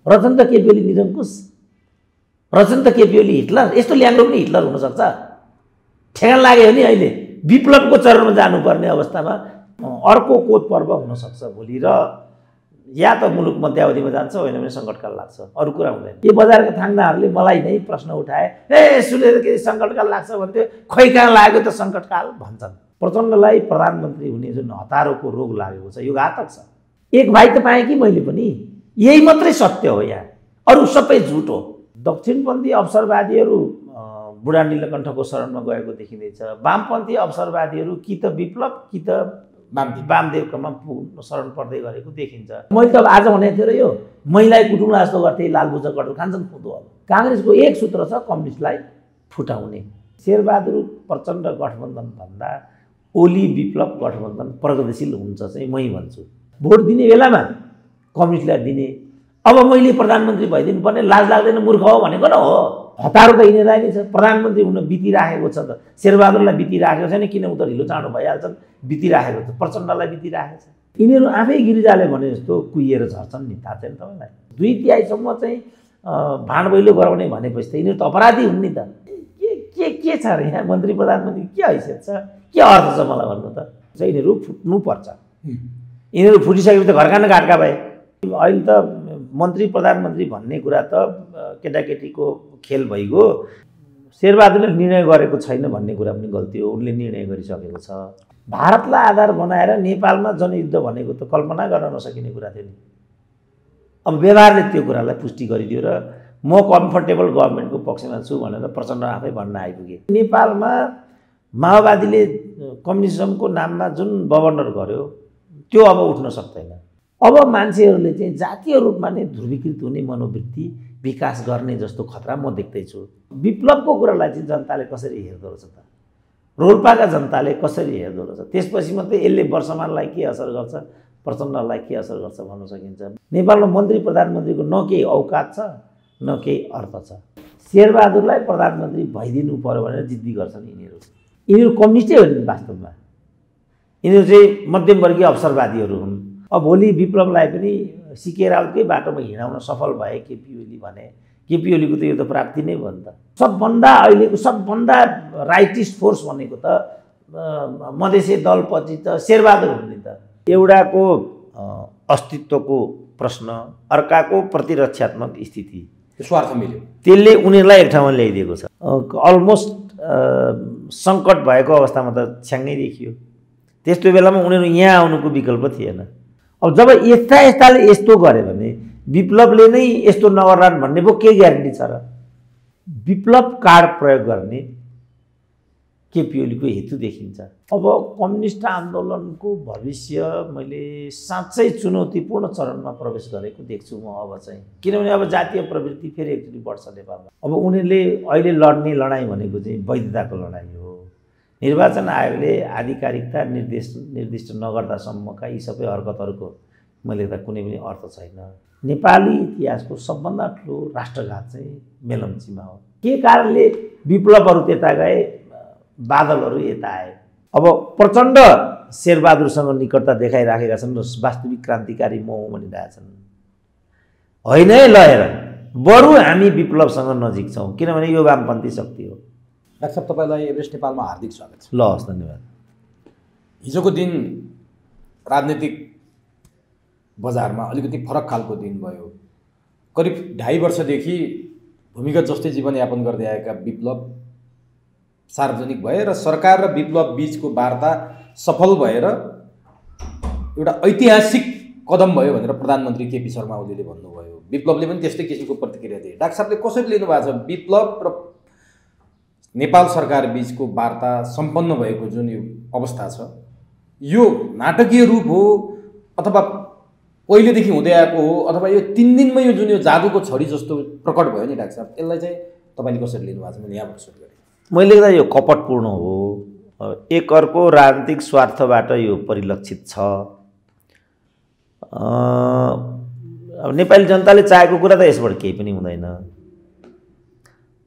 रचन त केपी ओली निरङ्कुश, रचन त केपी ओली हिटलर, यस्तो ल्याङ्ग्रो पनि हिटलर हुनसक्छ। ठेगान लाग्यो भने अहिले विप्लवको चरणमा जानुपर्ने अवस्थामा अर्को कोद पर्व हुनसक्छ भोलि, र या त मुलुक मध्यावधिमा जान्छ, होइन भने सङ्कटकाल लाग्छ, अरू कुरा हुँदैन। यो बजारका थाङ्नाहरूले मलाई नै प्रश्न उठाए, सुनेर के सङ्कटकाल लाग्छ भन्थ्यो, खोइ कहाँ लाग्यो त सङ्कटकाल भन्छन्। प्रचण्डलाई प्रधानमन्त्री हुने जुन हतारोको रोग लागेको छ यो घातक छ। एक भाइ त पाएँ कि मैले पनि, यही मात्रै सत्य हो, यहाँ अरू सबै झुट हो। दक्षिणपन्थी अवसरवादीहरू बुढा नीलकण्ठको शरणमा गएको देखिँदैछ। वामपन्थी अवसरवादीहरू कि त विप्लव कि त वामदेवकोमा शरण पर्दै गरेको देखिन्छ। मैले त आज भनेको थिएँ र यो महिलाई कुटुम्ला जस्तो गर्थेँ, लालबुजा कटुर खान्छन् खुँदो। अब काङ्ग्रेसको एक सूत्र छ कम्युनिस्टलाई फुटाउने। शेरबहादुर प्रचण्ड गठबन्धन भन्दा ओली विप्लव गठबन्धन प्रगतिशील हुन्छ चाहिँ मै भन्छु। भोट दिने बेलामा कम्युनिस्टलाई दिने, अब मैले प्रधानमन्त्री भइदिनु पर्ने, लाज लाग्दैन मूर्ख हो भनेको न हो। हतारो त यिनीहरूलाई नै छ, प्रधानमन्त्री हुन बितिराखेको छ त। शेरबहादुरलाई बितिराखेको छैन, किन उता ढिलो चाँडो भइहाल्छन्, बितिराखेको छ। प्रचण्डलाई बितिराखेको छ। यिनीहरू आफै गिरिजाले भने जस्तो कुहिएर झर्छन् नि, थाहा छैन तपाईँलाई। 2/3 चाहिँ भाँड भैलो गराउने भनेपछि त यिनीहरू त अपराधी हुन् नि त। के छ र यहाँ मन्त्री प्रधानमन्त्री के हैसियत छ, के अर्थ छ मलाई भन्नु त। यिनीहरू फुट्नुपर्छ। यिनीहरू फुटिसकेपछि त घरका न घाटका भए। अहिले त मन्त्री प्रधानमन्त्री भन्ने कुरा त केटाकेटीको खेल भइगयो। शेरबहादुरले निर्णय गरेको छैन भन्ने कुरा पनि गल्ती हो, उनले निर्णय गरिसकेको छ। भारतलाई आधार बनाएर नेपालमा जनयुद्ध भनेको त कल्पना गर्न नसकिने कुरा थियो नि। अब व्यवहारले त्यो कुरालाई पुष्टि गरिदियो र म कम्फर्टेबल गभर्मेन्टको पक्षमा छु भनेर प्रचण्ड आफै भन्न आइपुगे। नेपालमा माओवादीले कम्युनिजमको नाममा जुन बबन्डर गर्यो त्यो अब उठ्न सक्दैन। अब मान्छेहरूले चाहिँ जातीय रूपमा नै ध्रुवीकृत हुने मनोवृत्ति विकास गर्ने जस्तो खतरा म देख्दैछु। विप्लवको कुरालाई चाहिँ जनताले कसरी हेर्दो रहेछ त, रोल्पाका जनताले कसरी हेर्दो रहेछ, त्यसपछि मात्रै यसले वर्षमानलाई के असर गर्छ, प्रचण्डलाई के असर गर्छ भन्न सकिन्छ। नेपालमा मन्त्री प्रधानमन्त्रीको न केही औकात छ न केही अर्थ छ। शेरबहादुरलाई प्रधानमन्त्री भइदिनु पर्यो भनेर जिद्दी गर्छन् यिनीहरू। यिनीहरू कम्युनिस्टै हो नि वास्तवमा, यिनीहरू चाहिँ मध्यमवर्गीय अवसरवादीहरू हुन्। अब भोलि विप्लवलाई पनि सिके राउतकै बाटोमा हिँडाउन सफल भए केपी ओली भने, केपी ओलीको त यो त प्राप्ति नै भयो नि त। सबभन्दा अहिलेको सबभन्दा राइटिस्ट फोर्स भनेको त मधेसी दलपछि त शेरबहादुर हुन् नि त। एउटाको अस्तित्वको प्रश्न, अर्काको प्रतिरक्षात्मक स्थिति, स्वार्थ मिल्यो, त्यसले उनीहरूलाई एक ठाउँमा ल्याइदिएको छ। अलमोस्ट सङ्कट भएको अवस्थामा त छ्याङ्गै देखियो। त्यस्तो बेलामा उनीहरू यहाँ आउनुको विकल्प थिएन। अब जब यस्ताले यस्तो गरे भने विप्लवले नै यस्तो नगर्लान् भन्ने पो के ग्यारेन्टी छ र। विप्लव कार्ड प्रयोग गर्ने केपी ओलीको हेतु देखिन्छ। अब कम्युनिस्ट आन्दोलनको भविष्य मैले साँच्चै चुनौतीपूर्ण चरणमा प्रवेश गरेको देख्छु म अब चाहिँ। किनभने अब जातीय प्रवृत्ति फेरि एकचोटि बढ्छ नेपालमा। अब उनीहरूले अहिले लड्ने लडाइँ भनेको चाहिँ वैधताको लडाइँ हो। निर्वाचन आयोगले आधिकारिकता निर्दिष्ट नगर्दासम्मका यी सबै हरकतहरूको मैले त कुनै पनि अर्थ छैन। नेपाली इतिहासको सबभन्दा ठुलो राष्ट्रघात चाहिँ मेलम्चीमा हो। के कारणले विप्लवहरू त्यता गए, बादलहरू यता आए। अब प्रचण्ड शेरबहादुरसँग निकटता देखाइराखेका छन् र वास्तविक क्रान्तिकारी म हुँ भनिरहेछन्। होइन है लहेर, बरु हामी विप्लवसँग नजिक छौँ, किनभने यो वामपन्थी शक्ति हो। डाक्टर साहब, तपाईँलाई एभरेस्ट नेपालमा हार्दिक स्वागत छ। ल हस्, धन्यवाद। हिजोको दिन राजनीतिक बजारमा अलिकति फरक खालको दिन भयो। करिब 2.5 वर्षदेखि भूमिगत जस्तै जीवनयापन गर्दै आएका विप्लव सार्वजनिक भए र सरकार र विप्लव बीचको वार्ता सफल भएर एउटा ऐतिहासिक कदम भयो भनेर प्रधानमन्त्री केपी शर्मा ओलीले भन्नुभयो। विप्लवले पनि त्यस्तै किसिमको प्रतिक्रिया दिए। डाक्टर साहबले कसरी लिनुभएको छ विप्लव र नेपाल सरकार बीचको वार्ता सम्पन्न भएको जुन यो अवस्था छ, यो नाटकीय रूप हो अथवा पहिलेदेखि हुँदै आएको हो, अथवा यो 3 दिनमै यो जुन यो जादुको छडी जस्तो प्रकट भयो नि डाक्टर साहब, यसलाई चाहिँ तपाईँले कसरी लिनुभएको छ? मैले यहाँबाट सुरु गरेँ। मैले त यो कपटपूर्ण हो। एक अर्को राजनीतिक स्वार्थबाट यो परिलक्षित छ। अब नेपाली जनताले चाहेको कुरा त यसबाट केही पनि हुँदैन।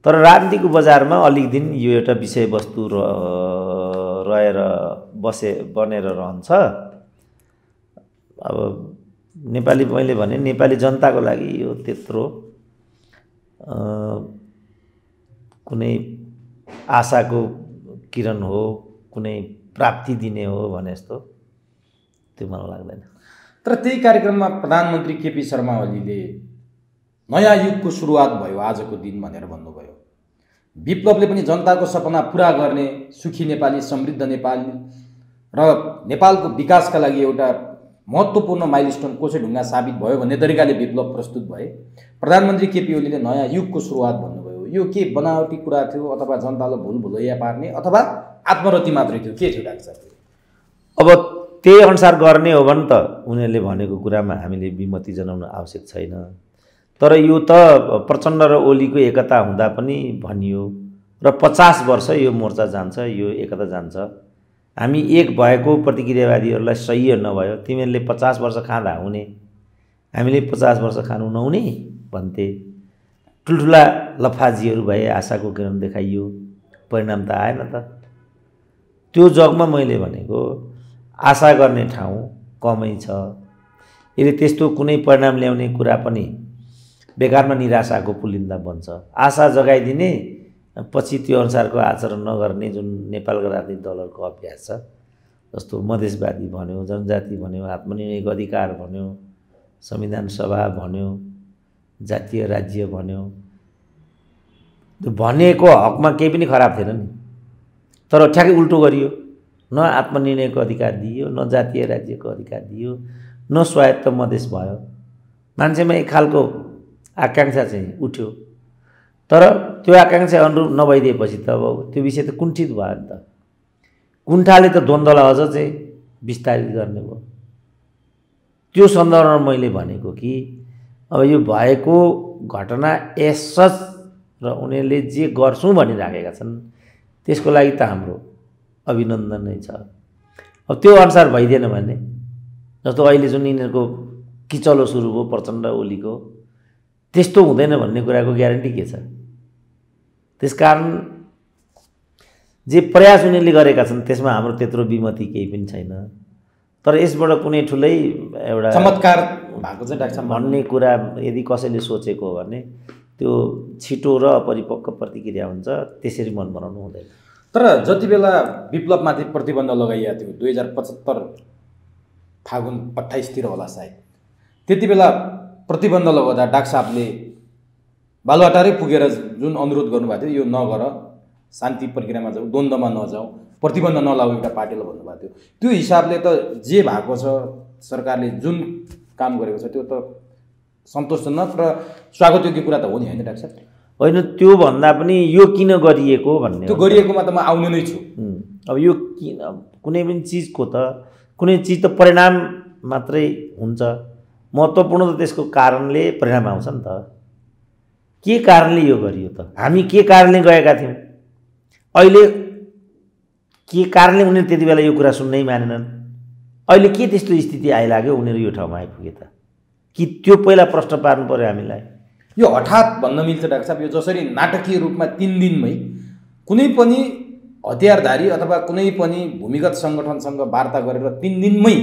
तर राजनीतिको बजारमा अलिक दिन यो एउटा विषयवस्तु बनेर रहन्छ। अब नेपाली मैले भने नेपाली जनताको लागि यो त्यत्रो कुनै आशाको किरण हो, कुनै प्राप्ति दिने हो भने जस्तो त्यो मलाई लाग्दैन। तर त्यही कार्यक्रममा प्रधानमन्त्री केपी शर्मा ओलीले नयाँ युगको सुरुवात भयो आजको दिन भनेर भन्नुभयो। विप्लवले पनि जनताको सपना पुरा गर्ने, सुखी नेपाली, समृद्ध नेपाली र नेपालको विकासका लागि एउटा महत्त्वपूर्ण माइलस्टोन कोसेढुङ्गा साबित भयो भन्ने तरिकाले विप्लव प्रस्तुत भए। प्रधानमन्त्री केपी ओलीले नयाँ युगको सुरुवात भन्नुभयो। यो के बनावटी कुरा थियो अथवा जनतालाई भुलभुलैया पार्ने अथवा आत्मरति मात्रै थियो, के थियो डाक्टर साहब? अब त्यही अनुसार गर्ने हो भने त उनीहरूले भनेको कुरामा हामीले विमति जनाउन आवश्यक छैन। तर यो त प्रचण्ड र ओलीको एकता हुँदा पनि भनियो र 50 वर्ष यो मोर्चा जान्छ, यो एकता जान्छ। हामी एक भएको प्रतिक्रियावादीहरूलाई सही नभयो, तिमीहरूले 50 वर्ष खाँदा हुने, हामीले 50 वर्ष खानु नहुने भन्थे। ठुल्ठुला लफाजीहरू भए, आशाको किरण देखाइयो, परिणाम त आएन त। त्यो जगमा मैले भनेको आशा गर्ने ठाउँ कमै छ। यदि त्यस्तो कुनै परिणाम ल्याउने कुरा पनि बेकारमा निराशाको पुलिन्दा बन्छ। आशा जगाइदिने पछि त्यो अनुसारको आचरण नगर्ने जुन नेपालका राजनीतिक दलहरूको अभ्यास छ, जस्तो मधेसवादी भन्यो, जनजाति भन्यो, आत्मनिर्णयको अधिकार भन्यो, संविधान सभा भन्यो, जातीय राज्य भन्यो, त्यो भनेको हकमा केही पनि खराब थिएन नि। तर ठ्याक्कै उल्टो गरियो। न आत्मनिर्णयको अधिकार दियो, न जातीय राज्यको अधिकार दियो, न स्वायत्त मधेस भयो। मान्छेमा एक खालको आकाङ्क्षा चाहिँ उठ्यो। तर त्यो आकाङ्क्षा अनुरूप नभइदिएपछि त अब त्यो विषय त कुण्ठित भयो नि त। कुण्ठाले त द्वन्द्वलाई अझ चाहिँ विस्तारित गर्ने भयो। त्यो सन्दर्भमा मैले भनेको कि अब यो भएको घटना एसच र उनीहरूले जे गर्छौँ भनिराखेका छन् त्यसको लागि त हाम्रो अभिनन्दन नै छ। अब त्यो अनुसार भइदिएन भने, जस्तो अहिले जुन यिनीहरूको किचलो सुरु भयो प्रचण्ड ओलीको, त्यस्तो हुँदैन भन्ने कुराको ग्यारेन्टी के छ? त्यसकारण जे प्रयास उनीहरूले गरेका छन् त्यसमा हाम्रो त्यत्रो विमति केही पनि छैन। तर यसबाट कुनै ठुलै एउटा चमत्कार भएको चाहिँ डाक्टर भन्ने कुरा यदि कसैले सोचेको हो भने त्यो छिटो र अपरिपक्व प्रतिक्रिया हुन्छ। त्यसरी मन बनाउनु हुँदैन। तर जति बेला विप्लवमाथि प्रतिबन्ध लगाइएको थियो 2075 फागुन 28 होला सायद, त्यति बेला प्रतिबन्ध लगाउँदा डाक्टर साहबले बालुवाटारै पुगेर जुन अनुरोध गर्नुभएको थियो, यो नगर, शान्ति प्रक्रियामा जाऊ, द्वन्द्वमा नजाऊ, प्रतिबन्ध नलाऊ एउटा पार्टीलाई भन्नुभएको थियो। त्यो हिसाबले त जे भएको छ, सरकारले जुन काम गरेको छ त्यो त सन्तोषजनक र स्वागतयोग्य कुरा त हो नि, होइन डाक्टर साहब? होइन, त्यो भन्दा पनि यो किन गरिएको भन्ने, त्यो गरिएकोमा त म आउने नै छु। अब यो किन, कुनै पनि चिजको त कुनै चिज त परिणाम मात्रै हुन्छ, महत्त्वपूर्ण त त्यसको कारणले परिणाम आउँछ नि त। के कारणले यो गरियो त? हामी के कारणले गएका थियौँ? अहिले के कारणले उनीहरू त्यति बेला यो कुरा सुन्नै मानेनन्? अहिले के त्यस्तो स्थिति आइलाग्यो उनीहरू यो ठाउँमा आइपुगे त? कि त्यो पहिला प्रश्न पार्नु पर्यो हामीलाई। यो हठात भन्न मिल्छ डाक्टर साहब, यो जसरी नाटकीय रूपमा 3 दिनमै कुनै पनि हतियारधारी अथवा कुनै पनि भूमिगत सङ्गठनसँग वार्ता गरेर 3 दिनमै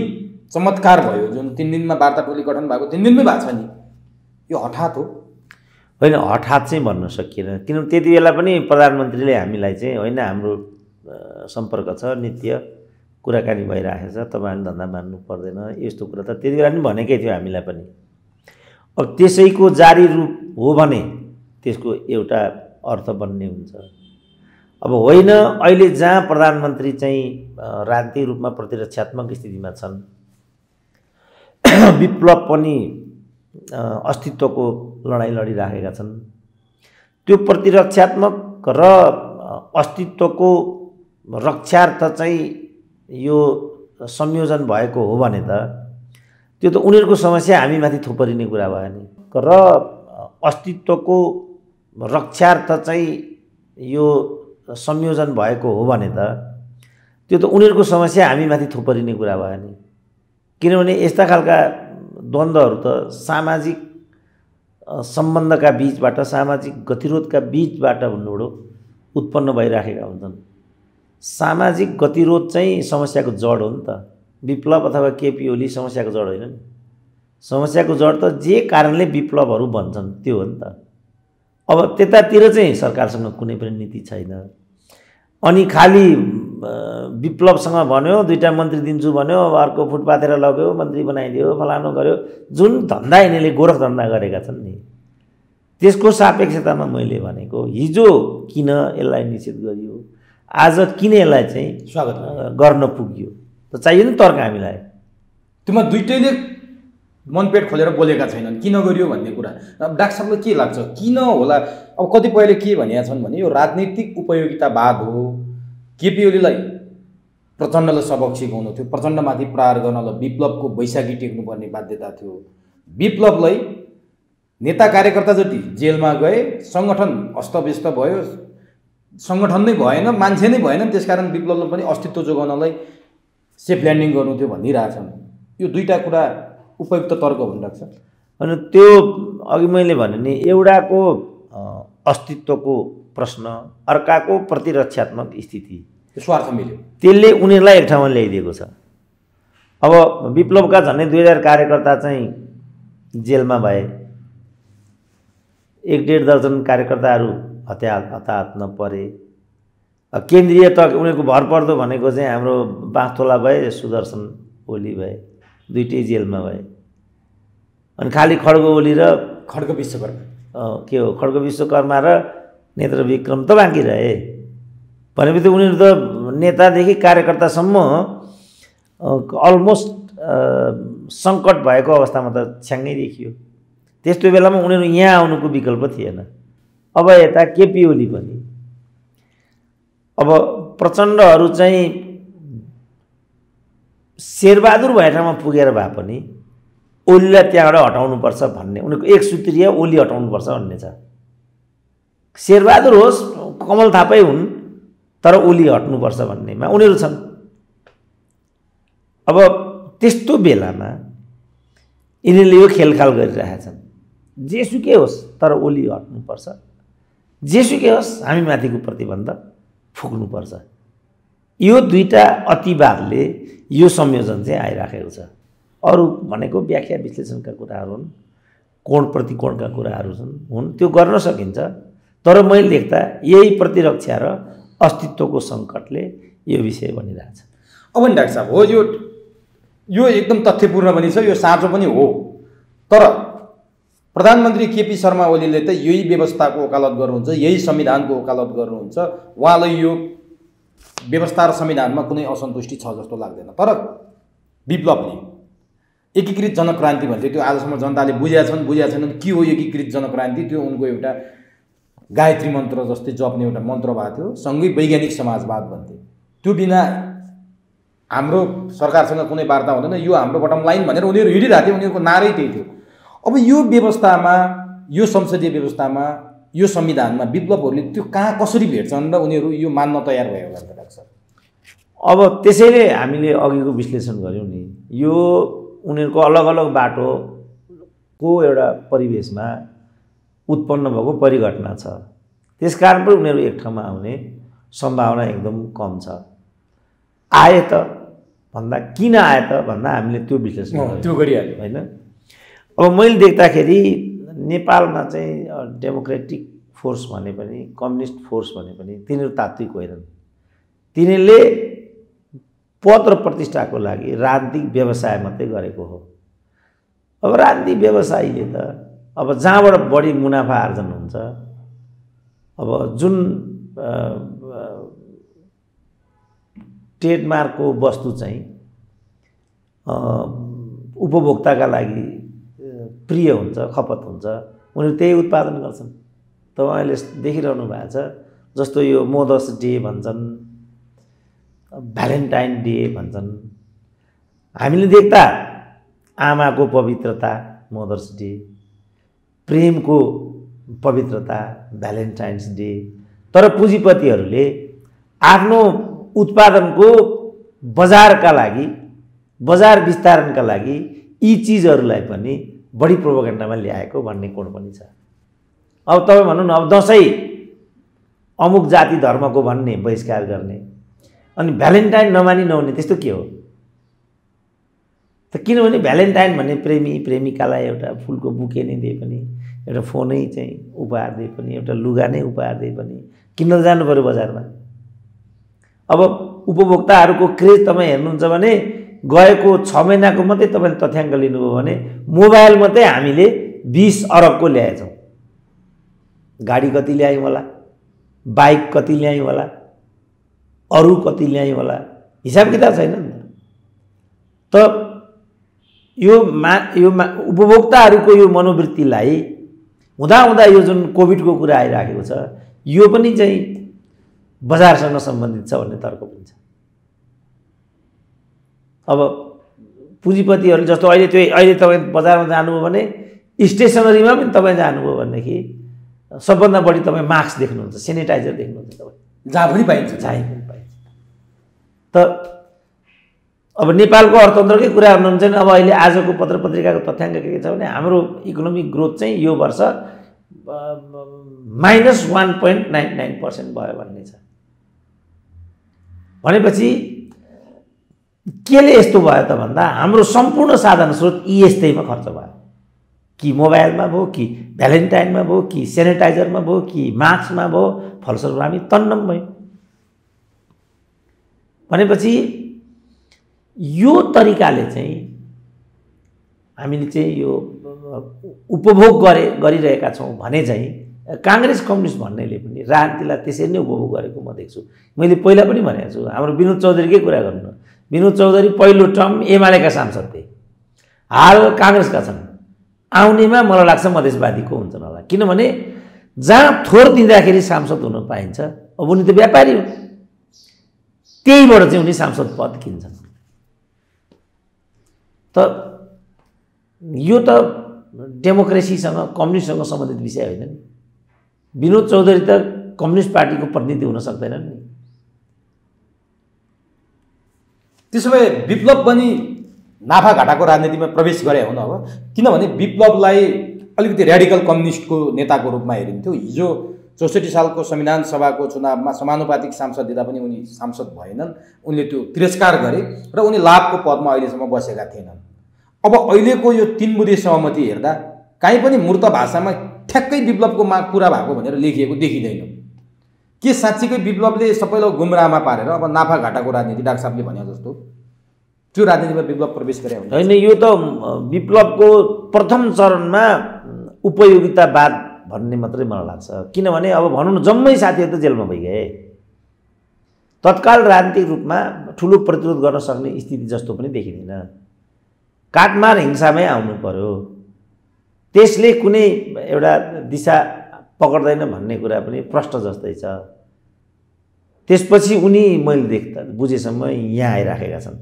चमत्कार भयो। जुन 3 दिनमा वार्ता टोली गठन भएको 3 दिनमै भएको छ नि, यो हठात हो? होइन, हठात चाहिँ भन्न सकिएन। किनभने त्यति बेला पनि प्रधानमन्त्रीले हामीलाई चाहिँ होइन हाम्रो सम्पर्क छ, नित्य कुराकानी भइरहेको छ, तपाईँहरूले धन्दा मान्नु पर्दैन, यस्तो कुरा त त्यति बेला पनि भनेकै थियो हामीलाई पनि। अब त्यसैको जारी रूप हो भने त्यसको एउटा अर्थ बन्ने हुन्छ। अब होइन, अहिले जहाँ प्रधानमन्त्री चाहिँ राजनीतिक रूपमा प्रतिरक्षात्मक स्थितिमा छन्, विप्लव पनि अस्तित्वको लडाइँ लडिराखेका छन्, त्यो प्रतिरक्षात्मक र अस्तित्वको रक्षार्थ चाहिँ यो संयोजन भएको हो भने त त्यो त उनीहरूको समस्या हामीमाथि थोपरिने कुरा भयो नि। र अस्तित्वको रक्षार्थ चाहिँ यो संयोजन भएको हो भने त त्यो त उनीहरूको समस्या हामीमाथि थोपरिने कुरा भयो नि। किनभने यस्ता खालका द्वन्द्वहरू त सामाजिक सम्बन्धका बीचबाट, सामाजिक गतिरोधका बीचबाट भन्नुबाट उत्पन्न भइराखेका हुन्छन्। सामाजिक गतिरोध चाहिँ समस्याको जड हो नि त। विप्लव अथवा केपी ओली समस्याको जड होइन नि। समस्याको जड त जे कारणले विप्लवहरू बन्छन् त्यो हो नि त। अब त्यतातिर चाहिँ सरकारसँग कुनै पनि नीति छैन। अनि खालि विप्लवसँग भन्यो, 2टा मन्त्री दिन्छु भन्यो, अर्को फुटपाथेर लग्यो, मन्त्री बनाइदियो, फलानु गर्यो, जुन धन्दा यिनीहरूले गोरख धन्दा गरेका छन् नि, त्यसको सापेक्षतामा मैले भनेको हिजो किन यसलाई निषेध गरियो, आज किन यसलाई चाहिँ स्वागत गर्न पुग्यो, त चाहियो नि तर्क हामीलाई। त्योमा दुईटैले मनपेट खोलेर बोलेका छैनन् किन गरियो भन्ने कुरा। अब डाक्टर साहबलाई के लाग्छ किन होला? अब कतिपयले के भनेका छन् भने यो राजनीतिक उपयोगितावाद हो। केपी ओलीलाई प्रचण्डलाई सबक सिकाउनु थियो, प्रचण्डमाथि प्रहार गर्नलाई विप्लवको बैशाखी टेक्नुपर्ने बाध्यता थियो। विप्लवलाई नेता कार्यकर्ता जति जेलमा गए, सङ्गठन अस्तव्यस्त भयो, सङ्गठन नै भएन, मान्छे नै भएन, त्यसकारण विप्लवलाई पनि अस्तित्व जोगाउनलाई सेफ ल्यान्डिङ गर्नु थियो भनिरहेछन्। यो दुईटा कुरा उपयुक्त तर्क हुन सक्छ। अनि त्यो अघि मैले भने नि एउटाको अस्तित्वको प्रश्न, अर्काको प्रतिरक्षात्मक स्थिति, स्वार्थ मिल्यो, त्यसले उनीहरूलाई एक ठाउँमा ल्याइदिएको छ। अब विप्लवका झन्डै 2000 कार्यकर्ता चाहिँ जेलमा भए, 1-1.5 दर्जन कार्यकर्ताहरू हताहतमा परे। केन्द्रीय त उनीहरूको भरपर्दो भनेको चाहिँ हाम्रो बाँथोला भए, सुदर्शन ओली भए, दुईटै जेलमा भए। अनि खालि खड्ग ओली र खड्ग विश्वकर्मा के हो, खड्ग विश्वकर्मा र नेत्र विक्रम त बाँकी रहे। भनेपछि उनीहरू त नेतादेखि कार्यकर्तासम्म अलमोस्ट सङ्कट भएको अवस्थामा त छ्याङ्गै देखियो। त्यस्तो बेलामा उनीहरू यहाँ आउनुको विकल्प थिएन। अब यता केपी ओली पनि, अब प्रचण्डहरू चाहिँ शेरबहादुर भए ठाउँमा पुगेर भए पनि ओलीलाई त्यहाँबाट हटाउनुपर्छ भन्ने उनीहरूको एक सूत्रीय ओली हटाउनुपर्छ भन्ने छ। शेरबहादुर होस्, कमल थापै हुन्, तर ओली हट्नुपर्छ भन्नेमा उनीहरू छन्। अब त्यस्तो बेलामा यिनीहरूले यो खेलखाल गरिरहेछन्। जेसुकै होस् तर ओली हट्नुपर्छ, जेसुकै होस् हामी माथिको प्रतिबन्ध फुक्नुपर्छ। यो दुईटा अतिवादले यो संयोजन चाहिँ आइराखेको छ। अरू भनेको व्याख्या विश्लेषणका कुराहरू हुन्, कोण प्रतिकोणका कुराहरू हुन्, त्यो गर्न सकिन्छ। तर मैले देख्दा यही प्रतिरक्षा र अस्तित्वको सङ्कटले यो विषय बनिरहेछ। अब नि डाक्टर साहब हो, यो एकदम तथ्यपूर्ण पनि छ, यो साँचो पनि हो। तर प्रधानमन्त्री केपी शर्मा ओलीले त यही व्यवस्थाको वकालत गर्नुहुन्छ, यही संविधानको वकालत गर्नुहुन्छ। उहाँलाई यो व्यवस्था र संविधानमा कुनै असन्तुष्टि छ जस्तो लाग्दैन। तर विप्लवले एकीकृत जनक्रान्ति भन्थ्यो, त्यो आजसम्म जनताले बुझेका छैनन् के हो एकीकृत जनक्रान्ति। त्यो उनको एउटा गायत्री मन्त्र जस्तै जप्ने एउटा मन्त्र भएको थियो। सँगै वैज्ञानिक समाजवाद भन्थे। त्यो बिना हाम्रो सरकारसँग कुनै वार्ता हुँदैन, यो हाम्रो बटम लाइन भनेर उनीहरू हिँडिरहेको थियो। उनीहरूको नारै त्यही थियो। अब यो व्यवस्थामा, यो संसदीय व्यवस्थामा, यो संविधानमा विप्लवहरूले त्यो कहाँ कसरी भेट्छन् र उनीहरू यो मान्न तयार भयो होला डाक्टर साहब? अब त्यसैले हामीले अघिको विश्लेषण गऱ्यौँ नि, यो उनीहरूको अलग अलग बाटोको एउटा परिवेशमा उत्पन्न भएको परिघटना छ। त्यसकारण पनि उनीहरू एक ठाउँमा आउने सम्भावना एकदम कम छ। आए त भन्दा किन आए त भन्दा हामीले त्यो विश्लेषण त्यो गरिहाल्यो होइन। अब मैले देख्दाखेरि नेपालमा चाहिँ डेमोक्रेटिक फोर्स भने पनि, कम्युनिस्ट फोर्स भने पनि तिनीहरू तात्विक होइनन्। तिनीहरूले पद र प्रतिष्ठाको लागि राजनीतिक व्यवसाय मात्रै गरेको हो। अब राजनीतिक व्यवसायीले त अब जहाँबाट बढी मुनाफा आर्जन हुन्छ, अब जुन ट्रेडमार्कको वस्तु चाहिँ उपभोक्ताका लागि प्रिय हुन्छ, खपत हुन्छ, उनीहरू त्यही उत्पादन गर्छन्। तपाईँले देखिरहनु भएको छ, जस्तो यो मदर्स डे भन्छन्, भ्यालेन्टाइन डे भन्छन्। हामीले देख्दा आमाको पवित्रता मदर्स डे, प्रेमको पवित्रता भ्यालेन्टाइन्स डे। तर पुँजीपतिहरूले आफ्नो उत्पादनको बजारका लागि, बजार विस्तारणका लागि यी चिजहरूलाई पनि बढी प्रोपोगेन्डामा ल्याएको भन्ने कोण पनि छ। अब तपाईँ भनौँ न, अब दसैँ अमुक जाति धर्मको भन्ने बहिष्कार गर्ने, अनि भ्यालेन्टाइन नमानी नहुने, त्यस्तो के हो? त किनभने भ्यालेन्टाइन भन्ने प्रेमिकालाई एउटा फुलको बुके नै दिए पनि, एउटा फोनै चाहिँ उपहार दिए पनि, एउटा लुगा नै उपहार दिए पनि किन्न जानु पर्यो बजारमा। अब उपभोक्ताहरूको क्रेज तपाईँ हेर्नुहुन्छ भने गएको 6 महिनाको मात्रै तपाईँले तथ्याङ्क लिनुभयो भने मोबाइल मात्रै हामीले 20 अरबको ल्याएछौँ। गाडी कति ल्यायौँ होला, बाइक कति ल्यायौँ होला, अरू कति ल्यायौँ होला, हिसाब किताब छैन नि त। यो उपभोक्ताहरूको यो मनोवृत्तिलाई हुँदा यो जुन कोभिडको कुरा आइराखेको छ यो पनि चाहिँ बजारसँग सम्बन्धित छ भन्ने तर्क पनि छ। अब पुँजीपतिहरू जस्तो अहिले तपाईँ बजारमा जानुभयो भने स्टेसनरीमा पनि तपाईँ जानुभयो भनेदेखि सबभन्दा बढी तपाईँ मास्क देख्नुहुन्छ, सेनिटाइजर देख्नुहुन्छ, तपाईँ जहाँ पनि पाइन्छ, त अब नेपालको अर्थतन्त्रकै कुरा गर्नुहुन्छ भने अब अहिले आजको पत्र पत्रिकाको तथ्याङ्क के छ भने हाम्रो इकोनोमिक ग्रोथ चाहिँ यो वर्ष -1.99% भयो भन्ने छ। भनेपछि केले यस्तो भयो त भन्दा हाम्रो सम्पूर्ण साधन स्रोत यस्तैमा खर्च भयो, कि मोबाइलमा भयो, कि भ्यालेन्टाइनमा भयो, कि सेनिटाइजरमा भयो, कि मास्कमा भयो। फलस्वरूप हामी तन्नम भयौँ। भनेपछि यो तरिकाले चाहिँ हामीले चाहिँ यो उपभोग गरिरहेका छौँ भने चाहिँ काङ्ग्रेस कम्युनिस्ट भन्नेले पनि राजनीतिलाई त्यसरी नै उपभोग गरेको म देख्छु। मैले पहिला पनि भनेको छु, हाम्रो विनोद चौधरीकै कुरा गर्नु। विनोद चौधरी पहिलो टर्म एमालेका सांसद थिए, हाल काङ्ग्रेसका छन्। आउनेमा मलाई लाग्छ मधेसवादीको हुन्छन् होला, किनभने जहाँ थोर दिँदाखेरि सांसद हुन पाइन्छ, अब उनी त व्यापारी हुन्, त्यहीबाट चाहिँ उनी सांसद पद किन्छन्। त यो त डेमोक्रेसीसँग कम्युनिस्टसँग सम्बन्धित विषय होइन नि। विनोद चौधरी त कम्युनिस्ट पार्टीको प्रतिनिधि हुन सक्दैनन् नि। त्यसो भए विप्लव पनि नाफा घाटाको राजनीतिमा प्रवेश गरे हुन अब, किनभने विप्लवलाई अलिकति र्याडिकल कम्युनिस्टको नेताको रूपमा हेरिन्थ्यो। हिजो 64 सालको संविधान सभाको चुनावमा समानुपातिक सांसद दिँदा पनि उनी सांसद भएनन्, उनले त्यो तिरस्कार गरे र उनी लाभको पदमा अहिलेसम्म बसेका थिएनन्। अब अहिलेको यो 3 बुँदे सहमति हेर्दा काहीँ पनि मूर्त भाषामा ठ्याक्कै विप्लवको माग पुरा भएको भनेर लेखिएको देखिँदैन। के साँच्चीकै विप्लवले सबैलाई गुमराहमा पारेर अब नाफा घाटाको राजनीति डाक्टर साहबले भने जस्तो त्यो राजनीतिमा विप्लव प्रवेश गरे होइन? यो त विप्लवको प्रथम चरणमा उपयोगितावाद भन्ने मात्रै मलाई लाग्छ। किनभने अब भनौँ न जम्मै साथीहरू त जेलमा भइगए, तत्काल राजनीतिक रूपमा ठुलो प्रतिरोध गर्न सक्ने स्थिति जस्तो पनि देखिँदैन। काटमार हिंसामै आउनु पर्यो, त्यसले कुनै एउटा दिशा पक्र्दैन भन्ने कुरा पनि प्रष्ट जस्तै छ। त्यसपछि उनी मैले बुझेसम्म यहाँ आइराखेका छन्।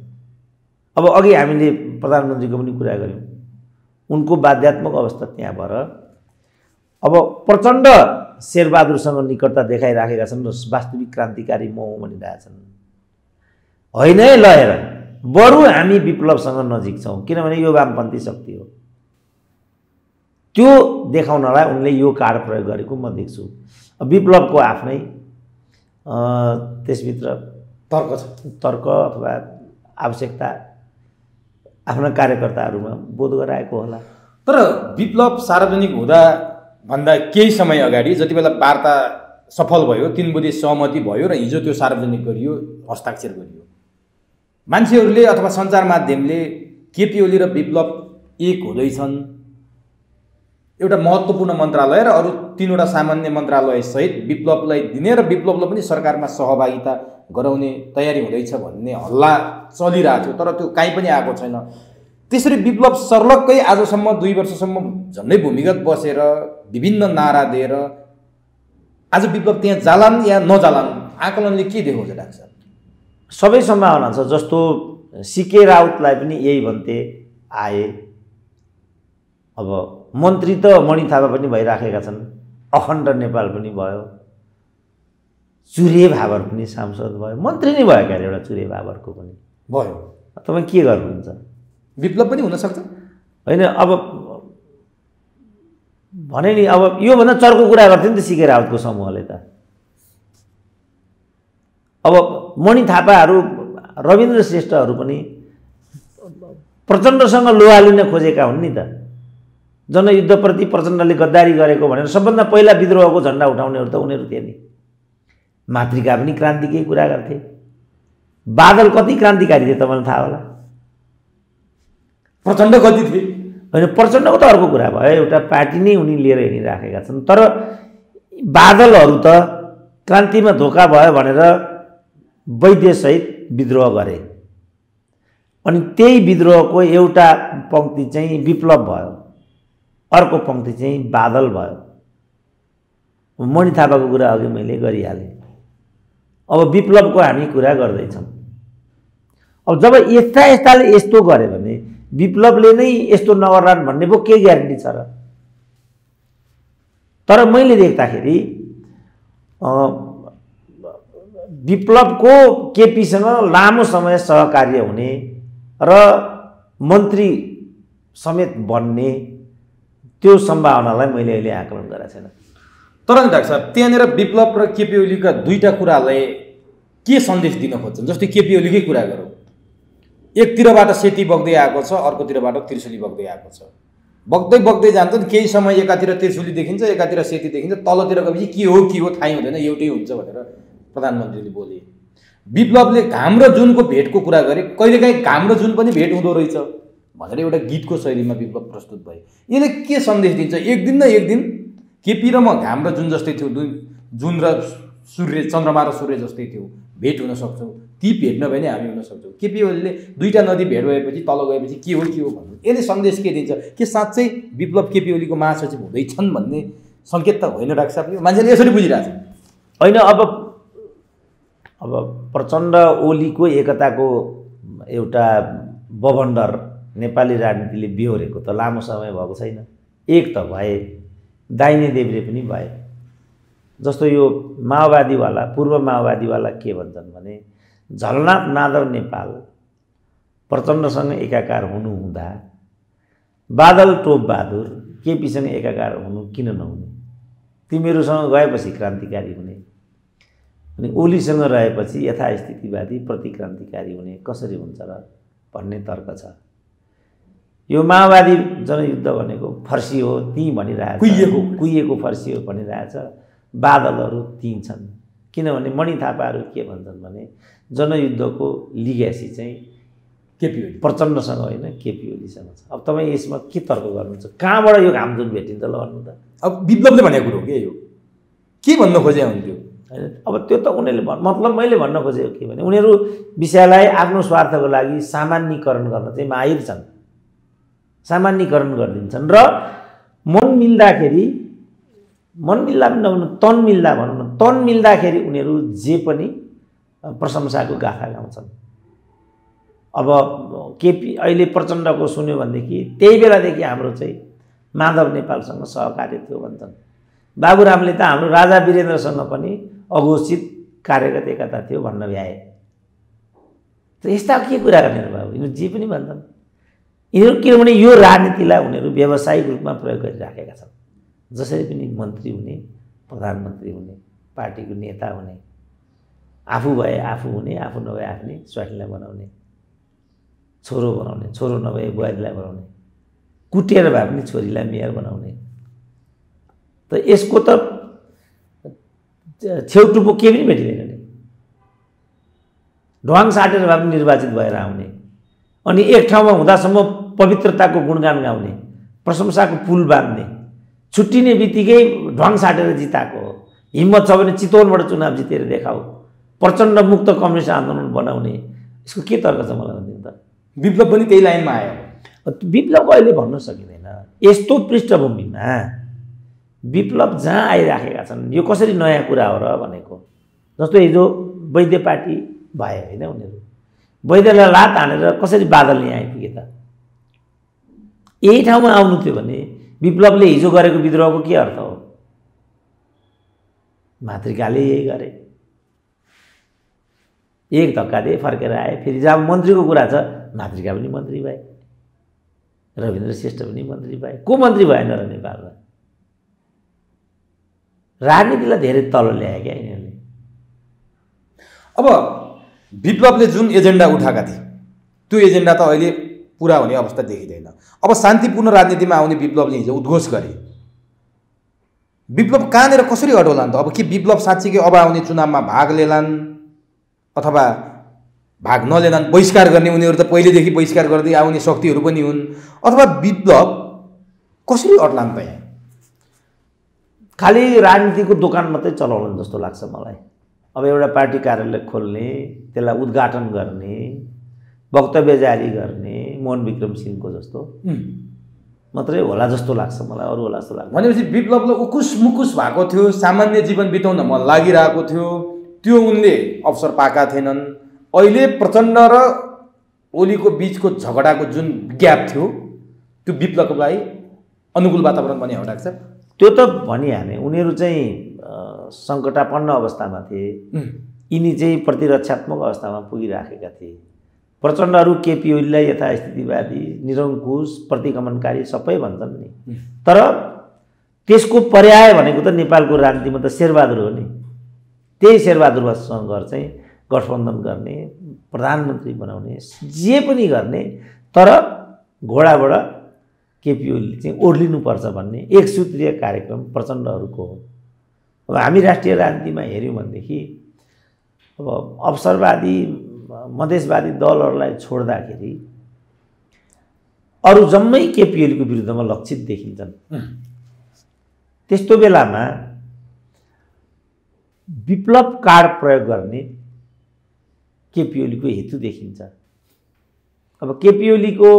अब अघि हामीले प्रधानमन्त्रीको पनि कुरा गऱ्यौँ, उनको बाध्यात्मक अवस्था त्यहाँ भएर अब प्रचण्ड शेरबहादुरसँग निकटता देखाइराखेका छन् र वास्तविक क्रान्तिकारी म भनिरहेछन्। होइन है, ल हेर, बरु हामी विप्लवसँग नजिक छौँ, किनभने यो वामपन्थी शक्ति हो। त्यो देखाउनलाई उनले यो कार्ड प्रयोग गरेको म देख्छु। विप्लवको आफ्नै त्यसभित्र तर्क अथवा आवश्यकता आफ्ना कार्यकर्ताहरूमा बोध गराएको होला। तर विप्लव सार्वजनिक हुँदा भन्दा केही समय अगाडि जति बेला वार्ता सफल भयो, 3 बुँदे सहमति भयो र हिजो त्यो सार्वजनिक गरियो, हस्ताक्षर गरियो, मान्छेहरूले अथवा सञ्चार माध्यमले केपी ओली र विप्लव एक हुँदैछन्, एउटा महत्त्वपूर्ण मन्त्रालय र अरू 3वटा सामान्य मन्त्रालय सहित विप्लवलाई दिने र विप्लवलाई पनि सरकारमा सहभागिता गराउने तयारी हुँदैछ भन्ने हल्ला चलिरहेको थियो, तर त्यो काहीँ पनि आएको छैन। त्यसरी विप्लव सर्लक्कै आजसम्म 2 वर्षसम्म झन्डै भूमिगत बसेर विभिन्न नारा दिएर आज विप्लव त्यहाँ जालान् या नजालान्, आकलनले के देखाउँछ डाक्टर साहब? सबै सम्भावना छ। जस्तो सीके राउतलाई पनि यही भन्थे आए, अब मन्त्री त मणि थापा पनि भइराखेका छन्, अखण्ड नेपाल पनि भयो, चुरे भावर पनि सांसद भयो, मन्त्री नै भयो क्या एउटा चुरे भावरको पनि भयो। तपाईँ के गर्नुहुन्छ? विप्लव पनि हुनसक्छ होइन? अब भने नि, अब योभन्दा चर्को कुरा गर्थ्यो नि त सीके राउतको समूहले त। अब मणि थापाहरू, रविन्द्र श्रेष्ठहरू पनि प्रचण्डसँग लोहा लिन खोजेका हुन् नि त। जनयुद्धप्रति प्रचण्डले गद्दारी गरेको भनेर सबभन्दा पहिला विद्रोहको झन्डा उठाउनेहरू त उनीहरू थिए नि। मातृका पनि क्रान्तिकै कुरा गर्थे। बादल कति क्रान्तिकारी थिए तपाईँलाई थाहा होला। प्रचण्ड कति थिए होइन, प्रचण्डको त अर्को कुरा भयो, एउटा पार्टी नै उनी लिएर हिँडिराखेका छन्। तर बादलहरू त क्रान्तिमा धोका भयो भनेर वैद्यसहित विद्रोह गरे, अनि त्यही विद्रोहको एउटा पंक्ति चाहिँ विप्लव भयो, अर्को पंक्ति चाहिँ बादल भयो। मणि थापाको कुरा अघि मैले गरिहालेँ। अब विप्लवको हामी कुरा गर्दैछौँ। अब जब यस्ताले यस्तो गरे भने विप्लवले नै यस्तो नगर्लान् भन्ने पो के ग्यारेन्टी छ र? तर मैले देख्दाखेरि विप्लवको केपीसँग लामो समय सहकार्य हुने र मन्त्री समेत बन्ने त्यो सम्भावनालाई मैले अहिले आकलन गरेको छैन। तर नि डाक्टर साहब, त्यहाँनिर विप्लव र केपी ओलीका दुईटा कुरालाई के सन्देश दिन खोज्छन्? जस्तै केपी ओलीकै कुरा गरौँ, एकतिरबाट सेती बग्दै आएको छ, अर्कोतिरबाट त्रिशुली बग्दै आएको छ। बग्दै बग्दै जान्छन्, केही समय एकातिर त्रिशुली देखिन्छ, एकातिर सेती देखिन्छ, तलतिर गएपछि के हो थाहै हुँदैन, एउटै हुन्छ भनेर प्रधानमन्त्रीले बोले। विप्लवले घाम र जुनको भेटको कुरा गरे, कहिलेकाहीँ घाम र जुन पनि भेट हुँदो रहेछ भनेर एउटा गीतको शैलीमा विप्लव प्रस्तुत भयो। यसले के सन्देश दिन्छ? एक दिन न एक दिन केपी र म घाम र जुन जस्तै थियौँ, जुन र सूर्य, चन्द्रमा र सूर्य जस्तै थियौँ, भेट हुन सक्छौँ। ती भेट नभए नै हामी हुन सक्छौँ। केपी ओलीले दुईटा नदी भेट भएपछि तल गएपछि के हो भन्नु, यसले सन्देश के दिन्छ? के साँच्चै विप्लव केपी ओलीको महासचिव हुँदैछन् भन्ने सङ्केत त होइन डाक्टर साहब? यो मान्छेले यसरी बुझिरहेछ। होइन, अब प्रचण्ड ओलीको एकताको एउटा बवन्डर नेपाली राजनीतिले बिहोरेको त लामो समय भएको छैन। एक त भए, दाहिने देब्रे पनि भए। जस्तो यो माओवादीवाला, पूर्व माओवादीवाला के भन्छन् भने झलनाथ माधव नेपाल प्रचण्डसँग एकाकार हुनुहुँदा बादल टोप बहादुर केपीसँग एकाकार हुनु किन नहुने? तिमीहरूसँग गएपछि क्रान्तिकारी हुने अनि ओलीसँग रहेपछि यथास्थितिवादी प्रतिक्रान्तिकारी हुने कसरी हुन्छ र भन्ने तर्क छ। यो माओवादी जनयुद्ध भनेको फर्सी हो ती भनिरहेछ, कुहिएको फर्सी हो भनिरहेछ। बादलहरू ती छन्, किनभने मणि थापाहरू के भन्छन् भने जनयुद्धको लिगेसी चाहिँ केपी ओली, प्रचण्डसँग होइन केपी ओलीसँग छ। अब तपाईँ यसमा के तर्क गर्नुहुन्छ? कहाँबाट यो घामजुन भेटिन्छ ल भन्नु त? अब विप्लवले भनेको कुरो के यो? के भन्न खोजे हुन्थ्यो? होइन, अब त्यो त उनीहरूले मतलब मैले भन्न खोजेको के भने उनीहरू विषयलाई आफ्नो स्वार्थको लागि सामान्यीकरण गर्न चाहिँ माहिर छन्, सामान्यीकरण गरिदिन्छन् र मन मिल्दा पनि नभनौँ, तन मिल्दा भनौँ न, तन मिल्दाखेरि उनीहरू जे पनि प्रशंसाको गाथा गाउँछन्। अब केपी अहिले प्रचण्डको सुन्यो भनेदेखि त्यही बेलादेखि हाम्रो चाहिँ माधव नेपालसँग सहकार्य थियो भन्छन्। बाबुरामले त हाम्रो राजा वीरेन्द्रसँग पनि अघोषित कार्यगत एकता थियो भन्न भ्याए। त यस्ता के कुरा गर्ने र बाबु? यिनीहरू जे पनि भन्छन्। यिनीहरू किनभने यो राजनीतिलाई उनीहरू व्यावसायिक रूपमा प्रयोग गरिराखेका छन्। जसरी पनि मन्त्री हुने, प्रधानमन्त्री हुने, पार्टीको नेता हुने, आफू भए आफू हुने, आफू नभए आफ्नै स्वास्नीलाई बनाउने, छोरो बनाउने, छोरो नभए बुहारीलाई बनाउने, कुटेर भए पनि छोरीलाई मेयर बनाउने। त यसको त छेउटुपो के पनि भेटिँदैन नि। ढ्वाङ साटेर भए पनि निर्वाचित भएर आउने, अनि एक ठाउँमा हुँदासम्म पवित्रताको गुणगान गाउने, प्रशंसाको पुल बाँध्ने, छुट्टिने बित्तिकै ढ्वाङ साटेर जिताएको हो। हिम्मत छ भने चितवनबाट चुनाव जितेर देखाऊ, प्रचण्ड मुक्त कम्युनिस्ट आन्दोलन बनाउने। यसको के तर्क छ मलाई भन्दिनु त? विप्लव पनि त्यही लाइनमा आयो। विप्लवको अहिले भन्न सकिँदैन। यस्तो पृष्ठभूमिमा विप्लव जहाँ आइराखेका छन्, यो कसरी नयाँ कुरा हो र भनेको। जस्तो हिजो वैद्य पार्टी भए होइन, उनीहरू वैद्यलाई लात हानेर कसरी बादल यहाँ आइपुगे त? यही ठाउँमा आउनु थियो भने विप्लवले हिजो गरेको विद्रोहको के अर्थ हो? मातृकाले यही गरे, एक धक्का दिए फर्केर आए। फेरि जब मन्त्रीको कुरा छ, मातृका पनि मन्त्री भए, रविन्द्र श्रेष्ठ पनि मन्त्री भए। को मन्त्री भएन र नेपालमा? राजनीतिलाई धेरै तल ल्याए क्या यिनीहरूले। अब विप्लवले जुन एजेन्डा उठाएका थिए त्यो एजेन्डा त अहिले पुरा हुने अवस्था देखिँदैन। अब शान्तिपूर्ण राजनीतिमा आउने विप्लवले हिजो उद्घोष गरे, विप्लव कहाँनिर कसरी अडोलान् त? अब के विप्लव साँच्चीकै अब आउने चुनावमा भाग लेलान् अथवा भाग नलेलान्? बहिष्कार गर्ने उनीहरू त पहिलेदेखि बहिष्कार गर्दै आउने शक्तिहरू पनि हुन्, अथवा विप्लव कसरी अड्लान् त? यहाँ खालि राजनीतिको दोकान मात्रै चलाउनु जस्तो लाग्छ मलाई। अब एउटा पार्टी कार्यालय खोल्ने, त्यसलाई उद्घाटन गर्ने, वक्तव्य जारी गर्ने मोहन विक्रम सिंहको जस्तो मात्रै होला जस्तो लाग्छ मलाई, अरू होला जस्तो लाग्छ। भनेपछि विप्लवलाई उकुस मुकुस भएको थियो, सामान्य जीवन बिताउन मन लागिरहेको थियो, त्यो उनले अवसर पाएका थिएनन्। अहिले प्रचण्ड र ओलीको बिचको झगडाको जुन ग्याप थियो त्यो विप्लवलाई अनुकूल वातावरण बन्यो हो डाक्टर साहब? त्यो त भनिहालेँ, उनीहरू चाहिँ सङ्कटापन्न अवस्थामा थिए, यिनी चाहिँ प्रतिरक्षात्मक अवस्थामा पुगिराखेका थिए। प्रचण्डहरू केपी ओलीलाई यथास्थितिवादी, निरङ्कुश, प्रतिगमनकारी सबै भन्छन् नि, तर त्यसको पर्याय भनेको त नेपालको राजनीतिमा त शेरबहादुर हो नि। त्यही शेरबहादुरसँग चाहिँ गठबन्धन गर्ने, प्रधानमन्त्री बनाउने, जे पनि गर्ने, तर घोडाबाट केपी ओलीले चाहिँ ओर्लिनुपर्छ भन्ने एक सूत्रीय कार्यक्रम प्रचण्डहरूको हो। अब हामी राष्ट्रिय राजनीतिमा हेऱ्यौँ भनेदेखि अब अवसरवादी मधेसवादी दलहरूलाई छोड्दाखेरि अरू जम्मै केपी ओलीको विरुद्धमा लक्षित देखिन्छन्। त्यस्तो बेलामा विप्लव कार्ड प्रयोग गर्ने केपी ओलीको हेतु देखिन्छ। अब केपी ओलीको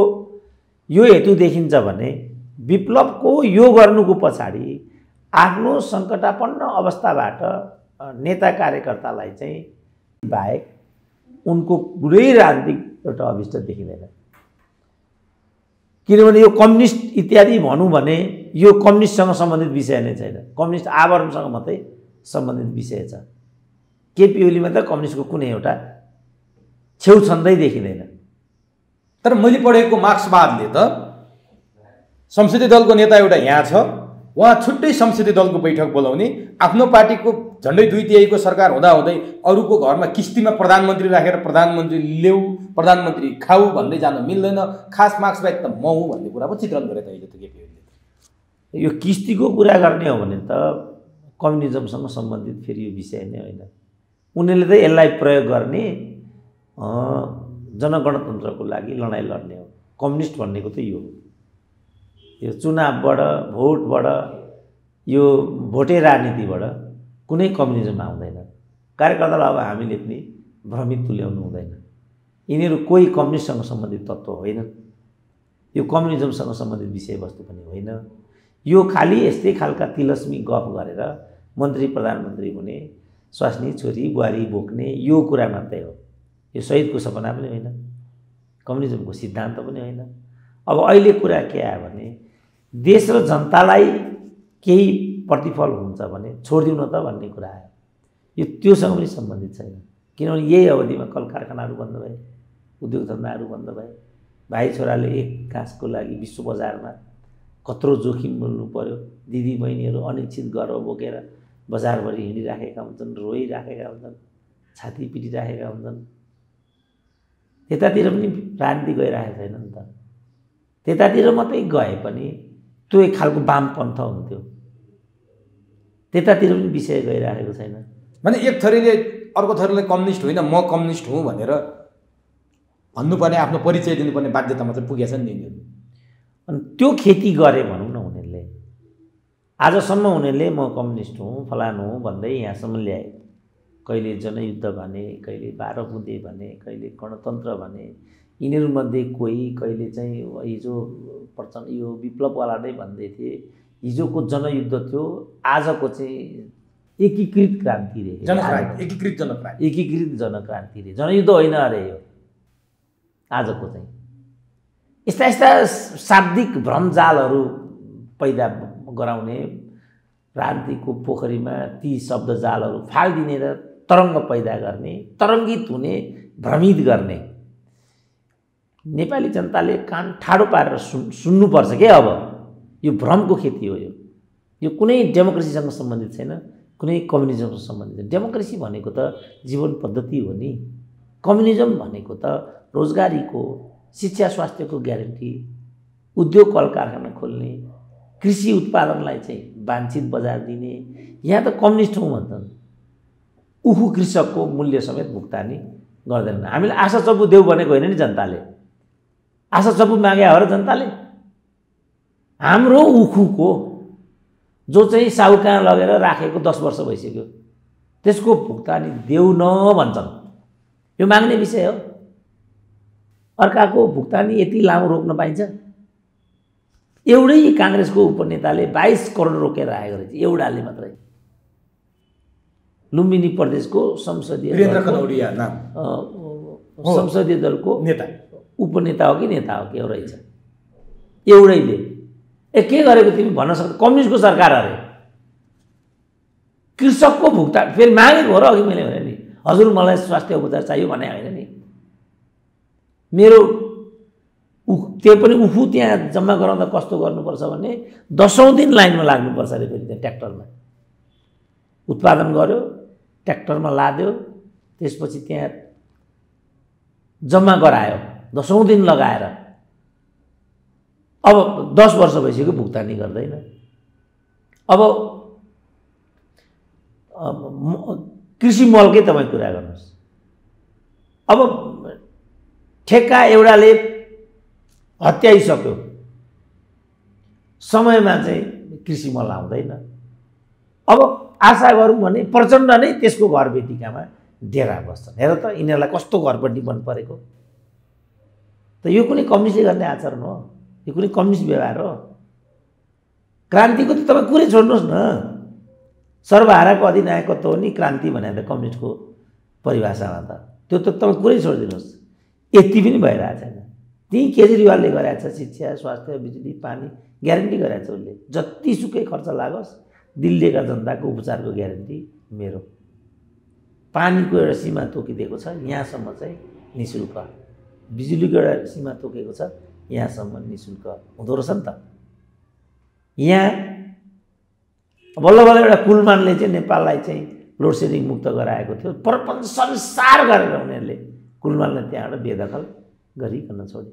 यो हेतु देखिन्छ भने विप्लवको यो गर्नुको पछाडि आफ्नो सङ्कटापन्न अवस्थाबाट नेता कार्यकर्तालाई चाहिँ बाहेक उनको कुनै राजनीतिक एउटा अभिष्ट देखिँदैन। किनभने यो कम्युनिस्ट इत्यादि भनौँ भने यो कम्युनिस्टसँग सम्बन्धित विषय नै छैन, कम्युनिस्ट आवरणसँग मात्रै सम्बन्धित विषय छ। केपी ओलीमा त कम्युनिस्टको कुनै एउटा छेउछन्दै देखिँदैन। तर मैले पढेको मार्क्सवादले त संसदीय दलको नेता एउटा यहाँ छ, उहाँ छुट्टै संसदीय दलको बैठक बोलाउने, आफ्नो पार्टीको झन्डै 2/3 सरकार हुँदाहुँदै अरूको घरमा किस्तीमा प्रधानमन्त्री राखेर प्रधानमन्त्री ल्याऊ, प्रधानमन्त्री खाऊ भन्दै जान मिल्दैन। खास मार्क्सवाद त म हुँ भन्ने कुरा पो चित्रण गरे त अहिले त केपी ओलीले। यो किस्तीको कुरा गर्ने हो भने त कम्युनिजमसँग सम्बन्धित फेरि यो विषय नै होइन। उनीहरूले त यसलाई प्रयोग गर्ने जनगणतन्त्रको लागि लडाइँ लड्ने हो। कम्युनिस्ट भन्नेको त यो हो। यो चुनावबाट, भोटबाट, यो भोटे राजनीतिबाट कुनै कम्युनिजम आउँदैन। कार्यकर्तालाई अब हामीले पनि भ्रमित तुल्याउनु हुँदैन। यिनीहरू कोही कम्युनिस्टसँग सम्बन्धित तत्त्व होइनन्, यो कम्युनिजमसँग सम्बन्धित विषयवस्तु पनि होइन। यो खालि यस्तै खालका तिलस्मी गफ गरेर मन्त्री प्रधानमन्त्री हुने, स्वास्नी छोरी बुहारी बोक्ने यो कुरा मात्रै हो। यो शहीदको सपना पनि होइन, कम्युनिजमको सिद्धान्त पनि होइन। अब अहिले कुरा के आयो भने देश र जनतालाई केही प्रतिफल हुन्छ भने छोडिदिउँ न त भन्ने कुरा आयो। यो त्योसँग पनि सम्बन्धित छैन, किनभने यही अवधिमा कल कारखानाहरू बन्द भए, उद्योग धन्दाहरू बन्द भए, भाइ छोराले एक घाँसको लागि विश्व बजारमा कत्रो जोखिम बोल्नु पर्यो। दिदी बहिनीहरू अनिश्चित गर्व बोकेर बजारभरि हिँडिराखेका हुन्छन्, रोइराखेका हुन्छन्, छाती पिटिराखेका हुन्छन्। त्यतातिर पनि राजनीति गइरहेको छैन नि त। त्यतातिर मात्रै गए पनि त्यो एक खालको वामपन्थ हुन्थ्यो, त्यतातिर पनि विषय गइरहेको छैन। भने एक थरीले अर्को थरीले कम्युनिस्ट होइन म कम्युनिस्ट हुँ भनेर भन्नुपर्ने, आफ्नो परिचय दिनुपर्ने बाध्यतामा चाहिँ पुगेछ नि यिनीहरू। अनि त्यो खेती गरे भनौँ न उनीहरूले। आजसम्म उनीहरूले म कम्युनिस्ट हुँ, फलानु हुँ भन्दै यहाँसम्म ल्याए। कहिले जनयुद्ध भने, कहिले 12 बुँदे भने, कहिले गणतन्त्र भने। यिनीहरूमध्ये कोही कहिले चाहिँ हिजो प्रचण्ड यो विप्लववाला नै भन्दै थिए हिजोको जनयुद्ध थियो, आजको चाहिँ एकीकृत क्रान्ति रे, एकीकृत जनक्रान्ति रे, जनयुद्ध होइन अरे यो आजको चाहिँ। यस्ता यस्ता शाब्दिक भ्रमजालहरू पैदा गराउने, राजनीतिको पोखरीमा ती शब्दजालहरू फालिदिने र तरङ्ग पैदा गर्ने, तरङ्गित हुने, भ्रमित गर्ने। नेपाली जनताले कान ठाडो पारेर सुन्नुपर्छ के। अब यो भ्रमको खेती हो। यो कुनै डेमोक्रेसीसँग सम्बन्धित छैन, कुनै कम्युनिजमसँग सम्बन्धित छैन। डेमोक्रेसी भनेको त जीवन पद्धति हो नि, कम्युनिजम भनेको त रोजगारीको, शिक्षा स्वास्थ्यको ग्यारेन्टी, उद्योग कल कारखाना खोल्ने, कृषि उत्पादनलाई चाहिँ वाञ्छित बजार दिने। यहाँ त कम्युनिस्ट हौँ भन्छन्, उखु कृषकको मूल्य समेत भुक्तानी गर्दैनन्। हामीले आशा चप्पु देऊ भनेको होइन नि जनताले, आशा चप्पु मागे हो र जनताले। हाम्रो उखुको जो चाहिँ साहु कहाँ लगेर राखेको 10 वर्ष भइसक्यो त्यसको भुक्तानी देऊ न भन्छन्। यो माग्ने विषय हो। अर्काको भुक्तानी यति लामो रोक्न पाइन्छ? एउटै काङ्ग्रेसको उपनेताले 22 करोड रोकेर आएको रहेछ, एउटाले मात्रै। लुम्बिनी प्रदेशको संसदीय दलको नेता, उपनेता हो कि नेता हो के हो रहेछ, एउटैले। के गरेको तिमी भन्न सक्छौ? कम्युनिस्टको सरकार अरे कृषकको भुक्तान फेरि मागेको हो र अघि मैले भने नि, हजुर मलाई स्वास्थ्य उपचार चाहियो भने होइन नि। मेरो त्यो पनि उखु त्यहाँ जम्मा गराउँदा कस्तो गर्नुपर्छ भने 10औं दिन लाइनमा लाग्नुपर्छ अरे। फेरि त्यहाँ ट्र्याक्टरमा उत्पादन गर्यो, ट्र्याक्टरमा लाद्यो, त्यसपछि त्यहाँ जम्मा गरायो 10औं दिन लगाएर। अब 10 वर्ष भइसक्यो भुक्तानी गर्दैन। अब कृषि मलकै तपाईँ कुरा गर्नुहोस्। अब ठेक्का एउटाले हत्याइसक्यो, समयमा चाहिँ कृषि मल आउँदैन। अब आशा गरौँ भने प्रचण्ड नै त्यसको घर बेटिकामा डेरा बस्छन्। हेर त यिनीहरूलाई कस्तो घरपट्टि मन परेको। त यो कुनै कम्युनिस्टले गर्ने आचरण हो? यो कुनै कम्युनिस्ट व्यवहार हो? क्रान्तिको त तपाईँ कुरै छोड्नुहोस् न। सर्वहाराको अधिनायकत्व हो नि क्रान्ति भने त कम्युनिस्टको परिभाषामा त। त्यो त तपाईँ कुरै छोडिदिनुहोस्। यति पनि भइरहेको छैन। त्यही केजरीवालले गरेछ, शिक्षा स्वास्थ्य बिजुली पानी ग्यारेन्टी गरेछ उसले। जतिसुकै खर्च लागोस् दिल्लीका जनताको उपचारको ग्यारेन्टी मेरो। पानीको एउटा सीमा तोकिदिएको छ, यहाँसम्म चाहिँ निःशुल्क। बिजुलीको एउटा सीमा तोकेको छ, यहाँसम्म निःशुल्क हुँदो रहेछ नि त। यहाँ बल्ल बल्ल एउटा कुलमानले चाहिँ नेपाललाई चाहिँ लोड सेडिङ मुक्त गराएको थियो। प्रपञ्च संसार गरेर उनीहरूले कुलमानलाई त्यहाँबाट बेदखल गरिकन छोडे।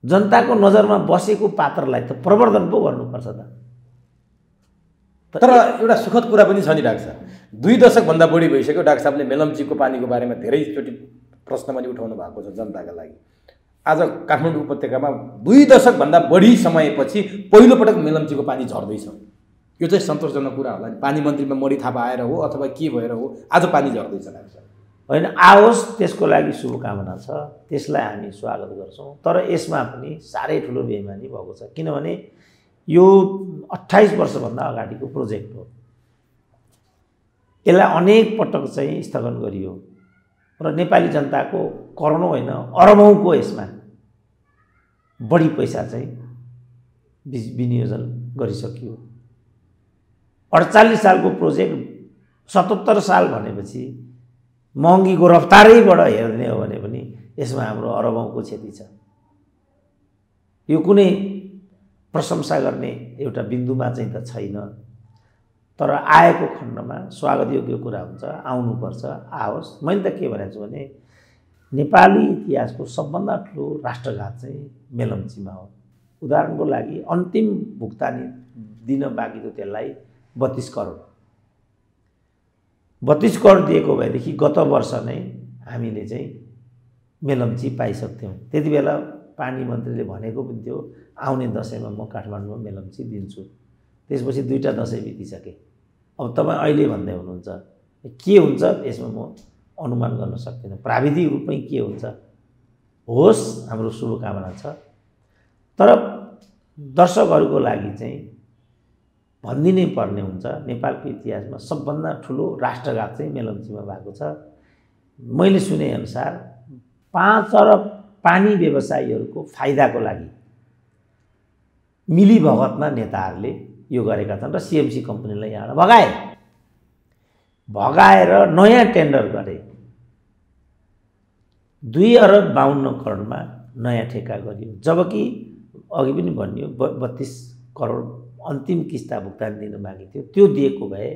जनताको नजरमा बसेको पात्रलाई त प्रवर्धन पो गर्नुपर्छ त। तर एउटा सुखद कुरा पनि छ नि डाक्टर साहब, 2 दशकभन्दा बढी भइसक्यो डाक्टर साहबले मेलम्चीको पानीको बारेमा धेरैचोटि प्रश्न पनि उठाउनु भएको छ जनताका लागि। आज काठमाडौँ उपत्यकामा 2 दशकभन्दा बढी समयपछि पहिलोपटक मेलम्चीको पानी झर्दैछ। यो चाहिँ सन्तोषजनक कुरा होला नि। पानी मन्त्रीमा मडी थापा आएर हो अथवा के भएर हो आज पानी झर्दैछ डाक्टर साहब? होइन, आओस्, त्यसको लागि शुभकामना छ, त्यसलाई हामी स्वागत गर्छौँ। तर यसमा पनि साह्रै ठुलो बेइमानी भएको छ। किनभने यो 28 वर्षभन्दा अगाडिको प्रोजेक्ट हो। यसलाई अनेक पटक चाहिँ स्थगन गरियो र नेपाली जनताको करोडौँ होइन अरबौँको यसमा बढी पैसा चाहिँ विनियोजन गरिसकियो। 48 सालको प्रोजेक्ट 77 साल भनेपछि महँगीको रफ्तारैबाट हेर्ने हो भने पनि यसमा हाम्रो अरबौँको क्षति छ। यो कुनै प्रशंसा गर्ने एउटा बिन्दुमा चाहिँ त छैन। तर आएको खण्डमा स्वागत योग्य कुरा हुन्छ, आउनुपर्छ, आओस्। मैले त के भनेको छु भने नेपाली इतिहासको सबभन्दा ठुलो राष्ट्रघात चाहिँ मेलम्चीमा हो। उदाहरणको लागि अन्तिम भुक्तानी दिन बाँकी थियो त्यसलाई 32 करोड। 32 करोड दिएको भएदेखि गत वर्ष नै हामीले चाहिँ मेलम्ची पाइसक्थ्यौँ। त्यति बेला पानी मन्त्रीले भनेको पनि थियो आउने दसैँमा म काठमाडौँमा मेलम्ची दिन्छु। त्यसपछि 2टा दसैँ बितिसके। अब तपाईँ अहिले भन्दै हुनुहुन्छ के हुन्छ यसमा म अनुमान गर्न सक्दिनँ, प्राविधिक रूपमै के हुन्छ। होस्, हाम्रो शुभकामना छ। तर दर्शकहरूको लागि चाहिँ भनिदिनै पर्ने हुन्छ, नेपालको इतिहासमा सबभन्दा ठुलो राष्ट्रघात चाहिँ मेलम्चीमा भएको छ। मैले सुनेअनुसार 5 अरब पानी व्यवसायीहरूको फाइदाको लागि मिलीभगतमा नेताहरूले यो गरेका छन् र सिएमसी कम्पनीलाई यहाँबाट भगाएर नयाँ टेन्डर गरे। 2 अरब 52 करोडमा नयाँ ठेक्का गरियो। जबकि अघि पनि भनियो 32 करोड अन्तिम किस्ता भुक्तानी दिन बाँकी थियो, त्यो दिएको भए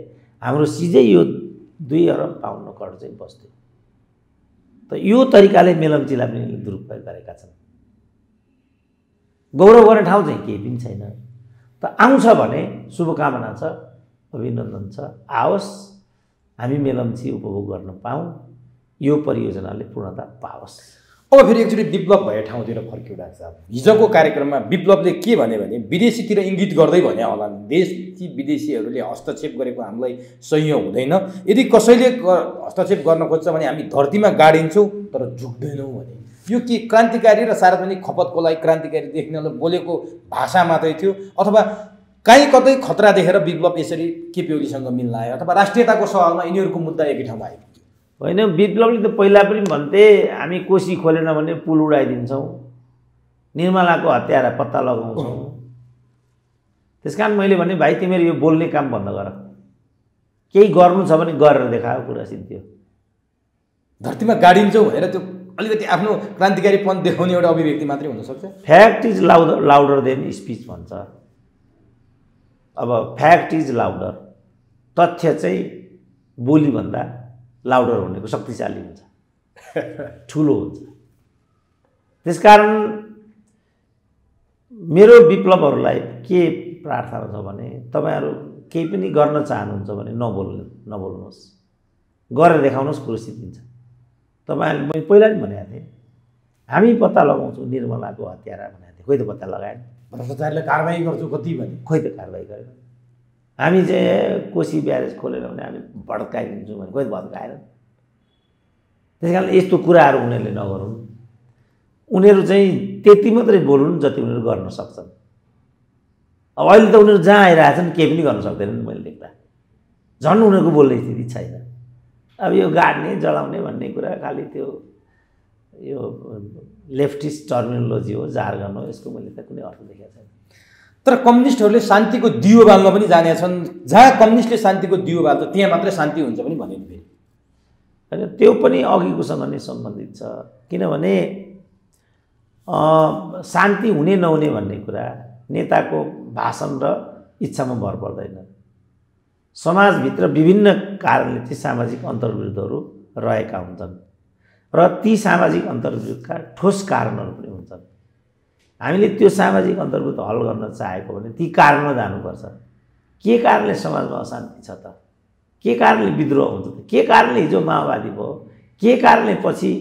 हाम्रो सिधै यो 2 अरब 52 करोड चाहिँ बस्थ्यो। त यो तरिकाले मेलम्चीलाई पनि दुरुपयोग गरेका छन्। गौरव गर्ने ठाउँ चाहिँ केही पनि छैन। त आउँछ भने शुभकामना छ, अभिनन्दन छ, आओस् हामी मेलम्ची उपभोग गर्न पाऊँ, यो परियोजनाले पूर्णता पाओस्। अब फेरि एकचोटि विप्लव भए ठाउँतिर फर्क्यौँ डाक्टर साहब। हिजोको कार्यक्रममा विप्लवले के भन्यो भने विदेशीतिर इङ्गित गर्दै भने होला, देशी विदेशीहरूले हस्तक्षेप गरेको हामीलाई सह्य हुँदैन, यदि कसैले हस्तक्षेप गर्न खोज्छ भने हामी धरतीमा गाडिन्छौँ तर झुक्दैनौँ भने। यो के क्रान्तिकारी र सार्वजनिक खपतको लागि क्रान्तिकारी देख्नलाई बोलेको भाषा मात्रै थियो, अथवा काहीँ कतै खतरा देखेर विप्लव यसरी केपी ओलीसँग मिल्न आयो, अथवा राष्ट्रियताको सवालमा यिनीहरूको मुद्दा एकै ठाउँमा आयो? होइन, विप्लवले त पहिला पनि भन्थे हामी कोसी खोलेन भने पुल उडाइदिन्छौँ, निर्मलाको हत्यारा पत्ता लगाउँछौँ। त्यस कारण मैले भने भाइ तिमीहरू यो बोल्ने काम बन्द गर, केही गर्नु छ भने गरेर देखायो, कुरा सिद्धि हो। धरतीमा गाडिन्छौँ भनेर त्यो अलिकति आफ्नो क्रान्तिकारीपन देखाउने एउटा अभिव्यक्ति मात्रै हुनसक्छ। Fact is louder than speech भन्छ। अब फ्याक्ट इज लाउडर, तथ्य चाहिँ बोलीभन्दा लाउडर भनेको शक्तिशाली हुन्छ, ठुलो हुन्छ। त्यसकारण मेरो विप्लवहरूलाई के प्रार्थना छ भने तपाईँहरू केही पनि गर्न चाहनुहुन्छ भने नबोल्नुहोस्, गरेर देखाउनुहोस्, कुरो सिद्धिन्छ। तपाईँहरूले मैले पहिला पनि भनेको थिएँ, हामी पत्ता लगाउँछौँ निर्मलाको हत्यारा भनेको थिएँ, खोइ त पत्ता लगाएन। भ्रष्टाचारले कारवाही गर्छु कति भने, खोइ त कारवाही गरेन। हामी चाहिँ कोसी ब्यारेज खोलेर भने हामी भड्काइदिन्छौँ भने खोइ त भड्काएन। त्यस कारण यस्तो कुराहरू उनीहरूले नगरून्, उनीहरू चाहिँ त्यति मात्रै बोलुन् जति उनीहरू गर्न सक्छन्। अब अहिले त उनीहरू जहाँ आइरहेछन् केही पनि गर्न सक्दैनन्, मैले देख्दा झन् उनीहरूको बोल्ने स्थिति छैन। अब यो गाड्ने जलाउने भन्ने कुरा खालि त्यो यो लेफ्टिस्ट टर्मिनोलोजी हो, जार्गन हो, यसको मैले त कुनै अर्थ देखेको छैन। तर कम्युनिस्टहरूले शान्तिको दियो बाल्न पनि जानेका छन्, जहाँ कम्युनिस्टले शान्तिको दियो बाल्छ त्यहाँ मात्रै शान्ति हुन्छ पनि भने फेरि होइन, त्यो पनि अघिकोसँग नै सम्बन्धित छ। किनभने शान्ति हुने नहुने भन्ने कुरा नेताको भाषण र इच्छामा भर पर्दैन। समाजभित्र विभिन्न कारणले चाहिँ सामाजिक अन्तर्विरोधहरू रहेका हुन्छन् र ती सामाजिक अन्तर्विरोधका ठोस कारणहरू पनि हुन्छन्। हामीले त्यो सामाजिक अन्तर्विरोध हल गर्न चाहेको भने ती कारणमा जानुपर्छ। के कारणले समाजमा अशान्ति छ त, के कारणले विद्रोह हुन्छ त, के कारणले हिजो माओवादी भयो, के कारणले पछि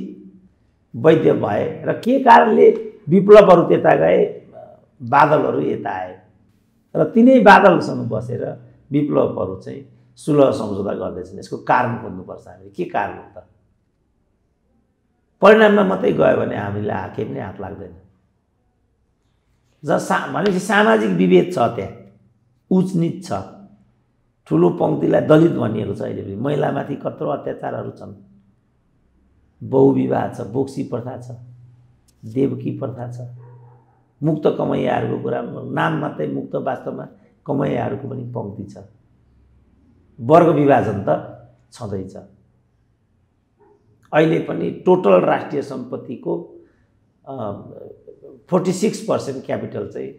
वैद्य भए र के कारणले विप्लवहरू त्यता गए, बादलहरू यता आए र तिनै बादलसँग बसेर विप्लवहरू चाहिँ सुलह सम्झौता गर्दैछन्। यसको कारण खोज्नुपर्छ हामीले, के कारण हो त। परिणाममा मात्रै गयो भने हामीलाई केही पनि हात लाग्दैन। भनेपछि सामाजिक विभेद छ, त्यहाँ उच नीच छ, ठुलो पङ्क्तिलाई दलित भनिएको छ। अहिले पनि महिलामाथि कत्रो अत्याचारहरू छन्, बहुविवाह छ, बोक्सी प्रथा छ, देवकी प्रथा छ, मुक्त कमैयाहरूको कुरा नाम मात्रै मुक्त, वास्तवमा कमैयाहरूको पनि पङ्क्ति छ। वर्ग विभाजन त छँदैछ। अहिले पनि टोटल राष्ट्रिय सम्पत्तिको 46% क्यापिटल चाहिँ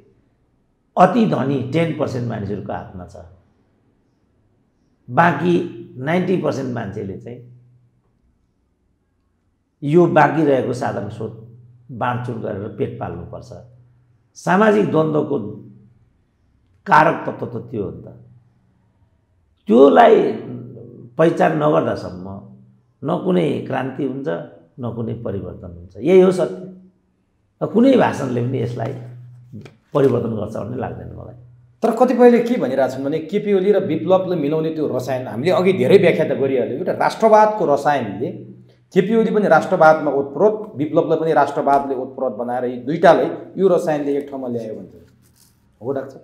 अति धनी 10% मानिसहरूको हातमा छ। बाँकी 90% मान्छेले चाहिँ यो बाँकी रहेको साधन स्रोत बाँडचुँड गरेर पेट पाल्नुपर्छ। सामाजिक द्वन्द्वको कारक तत्त्व त त्यो हो नि त। त्योलाई पहिचान नगर्दासम्म न कुनै क्रान्ति हुन्छ न कुनै परिवर्तन हुन्छ। यही हो सत्य। कुनै भाषणले पनि यसलाई परिवर्तन गर्छ भन्ने लाग्दैन मलाई। तर कतिपयले के भनिरहेछन् भने केपी ओली र विप्लवले मिलाउने त्यो रसायन, हामीले अघि धेरै व्याख्या त गरिहाल्यो, एउटा राष्ट्रवादको रसायनले केपी ओली पनि राष्ट्रवादमा ओतप्रोत, विप्लवलाई पनि राष्ट्रवादले ओतप्रोत बनाएर यी दुईटालाई यो रसायनले एक ठाउँमा ल्यायो भन्छ। हो डाक्टर?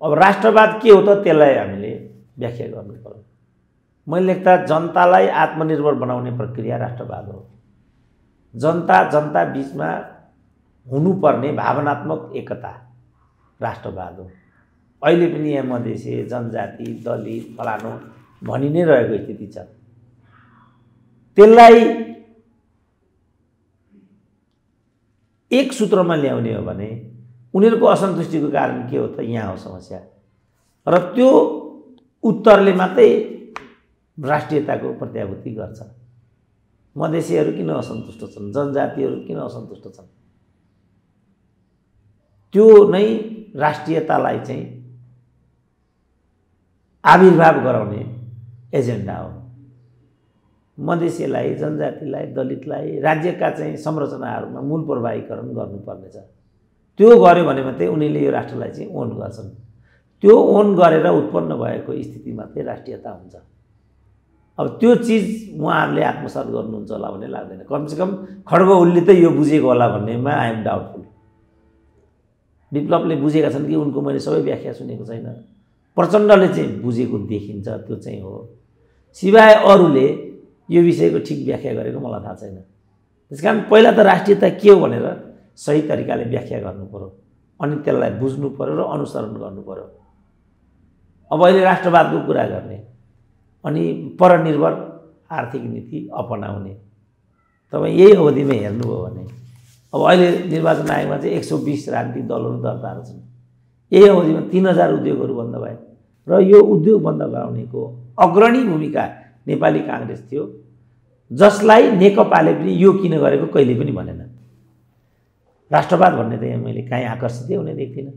अब राष्ट्रवाद के हो त, त्यसलाई हामीले व्याख्या गर्नु पर्यो। मैले लेख्दा जनतालाई आत्मनिर्भर बनाउने प्रक्रिया राष्ट्रवाद हो। जनता बीचमा हुनुपर्ने भावनात्मक एकता राष्ट्रवाद हो। अहिले पनि यहाँ मधेसी, जनजाति, दलित, फलानु भनि नै रहेको स्थिति छ। त्यसलाई एक सूत्रमा ल्याउने हो भने उनीहरूको असन्तुष्टिको कारण के हो त, यहाँ हो समस्या। र त्यो उत्तरले मात्रै राष्ट्रियताको प्रत्याभूति गर्छ। मधेसीहरू किन असन्तुष्ट छन्, जनजातिहरू किन असन्तुष्ट छन्, त्यो नै राष्ट्रियतालाई चाहिँ आविर्भाव गराउने एजेन्डा हो। मधेसीलाई, जनजातिलाई, दलितलाई राज्यका चाहिँ संरचनाहरूमा मूल प्रवाहीकरण गर्नुपर्नेछ। त्यो गर्यो भने मात्रै उनीहरूले यो राष्ट्रलाई चाहिँ ओन गर्छन्। त्यो ओन गरेर उत्पन्न भएको स्थिति मात्रै राष्ट्रियता हुन्छ। अब त्यो चिज उहाँहरूले आत्मसात गर्नुहुन्छ होला भन्ने लाग्दैन। कमसेकम खड्गओलीले त यो बुझेको होला भन्नेमा आई एम डाउटफुल। विप्लवले बुझेका छन् कि उनको मैले सबै व्याख्या सुनेको छैन। प्रचण्डले चाहिँ बुझेको देखिन्छ, त्यो चाहिँ हो। सिवाय अरूले यो विषयको ठिक व्याख्या गरेको मलाई थाहा छैन। त्यसकारण पहिला त राष्ट्रियता के हो भनेर सही तरिकाले व्याख्या गर्नु पर्यो, अनि त्यसलाई बुझ्नु पर्यो र अनुसरण गर्नु पर्यो। अब अहिले राष्ट्रवादको कुरा गर्ने अनि परनिर्भर आर्थिक नीति अपनाउने, तपाईँ यही अवधिमा हेर्नुभयो भने अब अहिले निर्वाचन आयोगमा चाहिँ 120 राजनीतिक दलहरू दर्ताहरू छन्। यही अवधिमा 3000 उद्योगहरू बन्द भए र यो उद्योग बन्द गराउनेको अग्रणी भूमिका नेपाली काङ्ग्रेस थियो, जसलाई नेकपाले पनि यो किन गरेको कहिले पनि भनेन। राष्ट्रवाद भन्ने त यहाँ मैले कहीँ आकर्षितै हुने देख्दिनँ।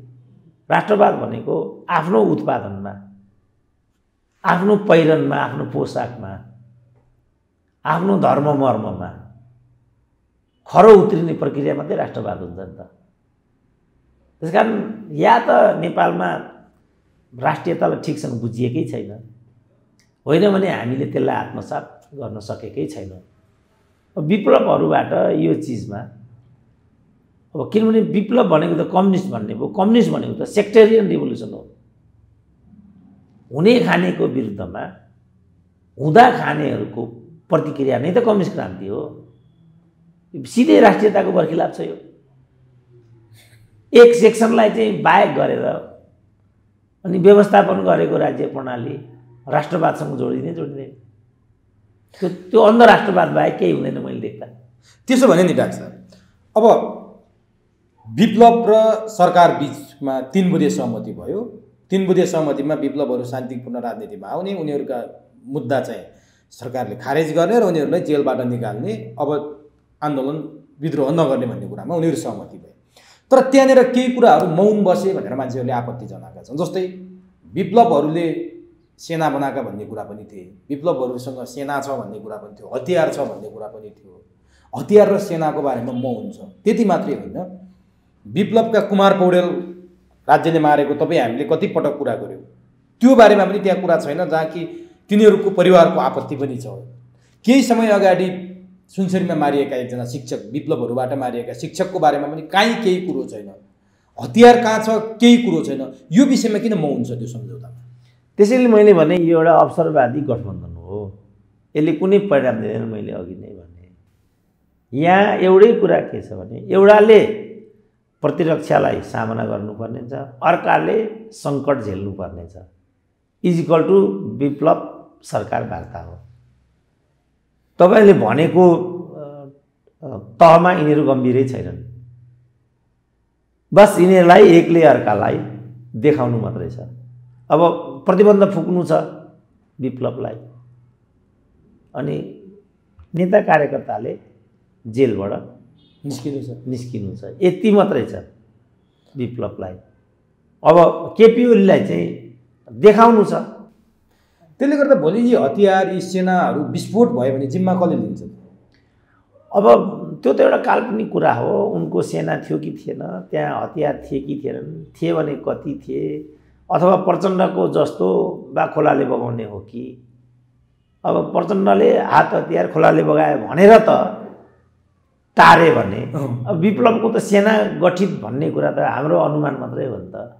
राष्ट्रवाद भनेको आफ्नो उत्पादनमा, आफ्नो पहिरनमा, आफ्नो पोसाकमा, आफ्नो धर्ममर्ममा खरो उत्रिने प्रक्रिया मात्रै राष्ट्रवाद हुन्छ नि त। त्यसकारण या त नेपालमा राष्ट्रियतालाई ठिकसँग बुझिएकै छैन, होइन भने हामीले त्यसलाई आत्मसात गर्न सकेकै छैनौँ। विप्लवहरूबाट यो चिजमा अब किनभने विप्लव भनेको त कम्युनिस्ट भन्ने भयो, कम्युनिस्ट भनेको त सेक्टेरियन रिभोल्युसन हो। हुने खानेको विरुद्धमा हुँदा खानेहरूको प्रतिक्रिया नै त कम्युनिस्ट क्रान्ति हो। सिधै राष्ट्रियताको बर्खिलाप छ यो। एक सेक्सनलाई चाहिँ बाहेक गरेर अनि व्यवस्थापन गरेको राज्य प्रणाली राष्ट्रवादसँग जोडिँदैन। त्यो अन्ध राष्ट्रवाद बाहेक केही हुँदैन मैले देख्दा। त्यसो भने नि डाक्टर साहब, अब विप्लव र सरकार बिचमा 3 बुँदे सहमति भयो। 3 बुँदे सहमतिमा विप्लवहरू शान्तिपूर्ण राजनीतिमा आउने, उनीहरूका मुद्दा चाहिँ सरकारले खारेज गर्ने र उनीहरूलाई जेलबाट निकाल्ने, अब आन्दोलन विद्रोह नगर्ने भन्ने कुरामा उनीहरू सहमति भए। तर त्यहाँनिर केही कुराहरू मौन बसे भनेर मान्छेहरूले आपत्ति जनाएका छन्। जस्तै विप्लवहरूले सेना बनाएका भन्ने कुरा पनि थिए, विप्लवहरूसँग सेना छ भन्ने कुरा पनि थियो, हतियार छ भन्ने कुरा पनि थियो। हतियार र सेनाको बारेमा मौन छ। त्यति मात्रै होइन, विप्लवका कुमार पौडेल राज्यले मारेको तपाईँ हामीले कति पटक कुरा गर्यौँ, त्यो बारेमा पनि त्यहाँ कुरा छैन, जहाँ कि तिनीहरूको परिवारको आपत्ति पनि छ। केही समय अगाडि सुनसरीमा मारिएका एकजना शिक्षक, विप्लवहरूबाट मारिएका शिक्षकको बारेमा पनि कहीँ केही कुरो छैन। हतियार कहाँ छ केही कुरो छैन। यो विषयमा किन मौन छ त्यो सम्झौतामा? त्यसैले मैले भने यो एउटा अवसरवादी गठबन्धन हो, यसले कुनै परिणाम दिँदैन। मैले अघि नै भने यहाँ एउटै कुरा के छ भने एउटाले प्रतिरक्षालाई सामना गर्नुपर्ने छ, अर्काले सङ्कट झेल्नुपर्ने छ। इजिकल टु विप्लव सरकार वार्ता हो। तपाईँले भनेको तहमा यिनीहरू गम्भीरै छैनन्, बस यिनीहरूलाई एकले अर्कालाई देखाउनु मात्रै छ। अब प्रतिबन्ध फुक्नु छ विप्लवलाई, अनि नेता कार्यकर्ताले जेलबाट निस्किनु छ, यति मात्रै छ विप्लवलाई। अब केपी ओलीलाई चाहिँ देखाउनु छ। त्यसले गर्दा भोलि यी हतियार, यी सेनाहरू विस्फोट भयो भने जिम्मा कसले लिन्छ? अब त्यो त एउटा काल्पनिक कुरा हो। उनको सेना थियो कि थिएन, त्यहाँ हतियार थिए कि थिएनन्, थिए भने कति थिए, अथवा प्रचण्डको जस्तो बा खोलाले बगाउने हो कि? अब प्रचण्डले हात हतियार खोलाले बगायो भनेर त टारे भने अब विप्लवको त सेना गठित भन्ने कुरा त हाम्रो अनुमान मात्रै हो नि त।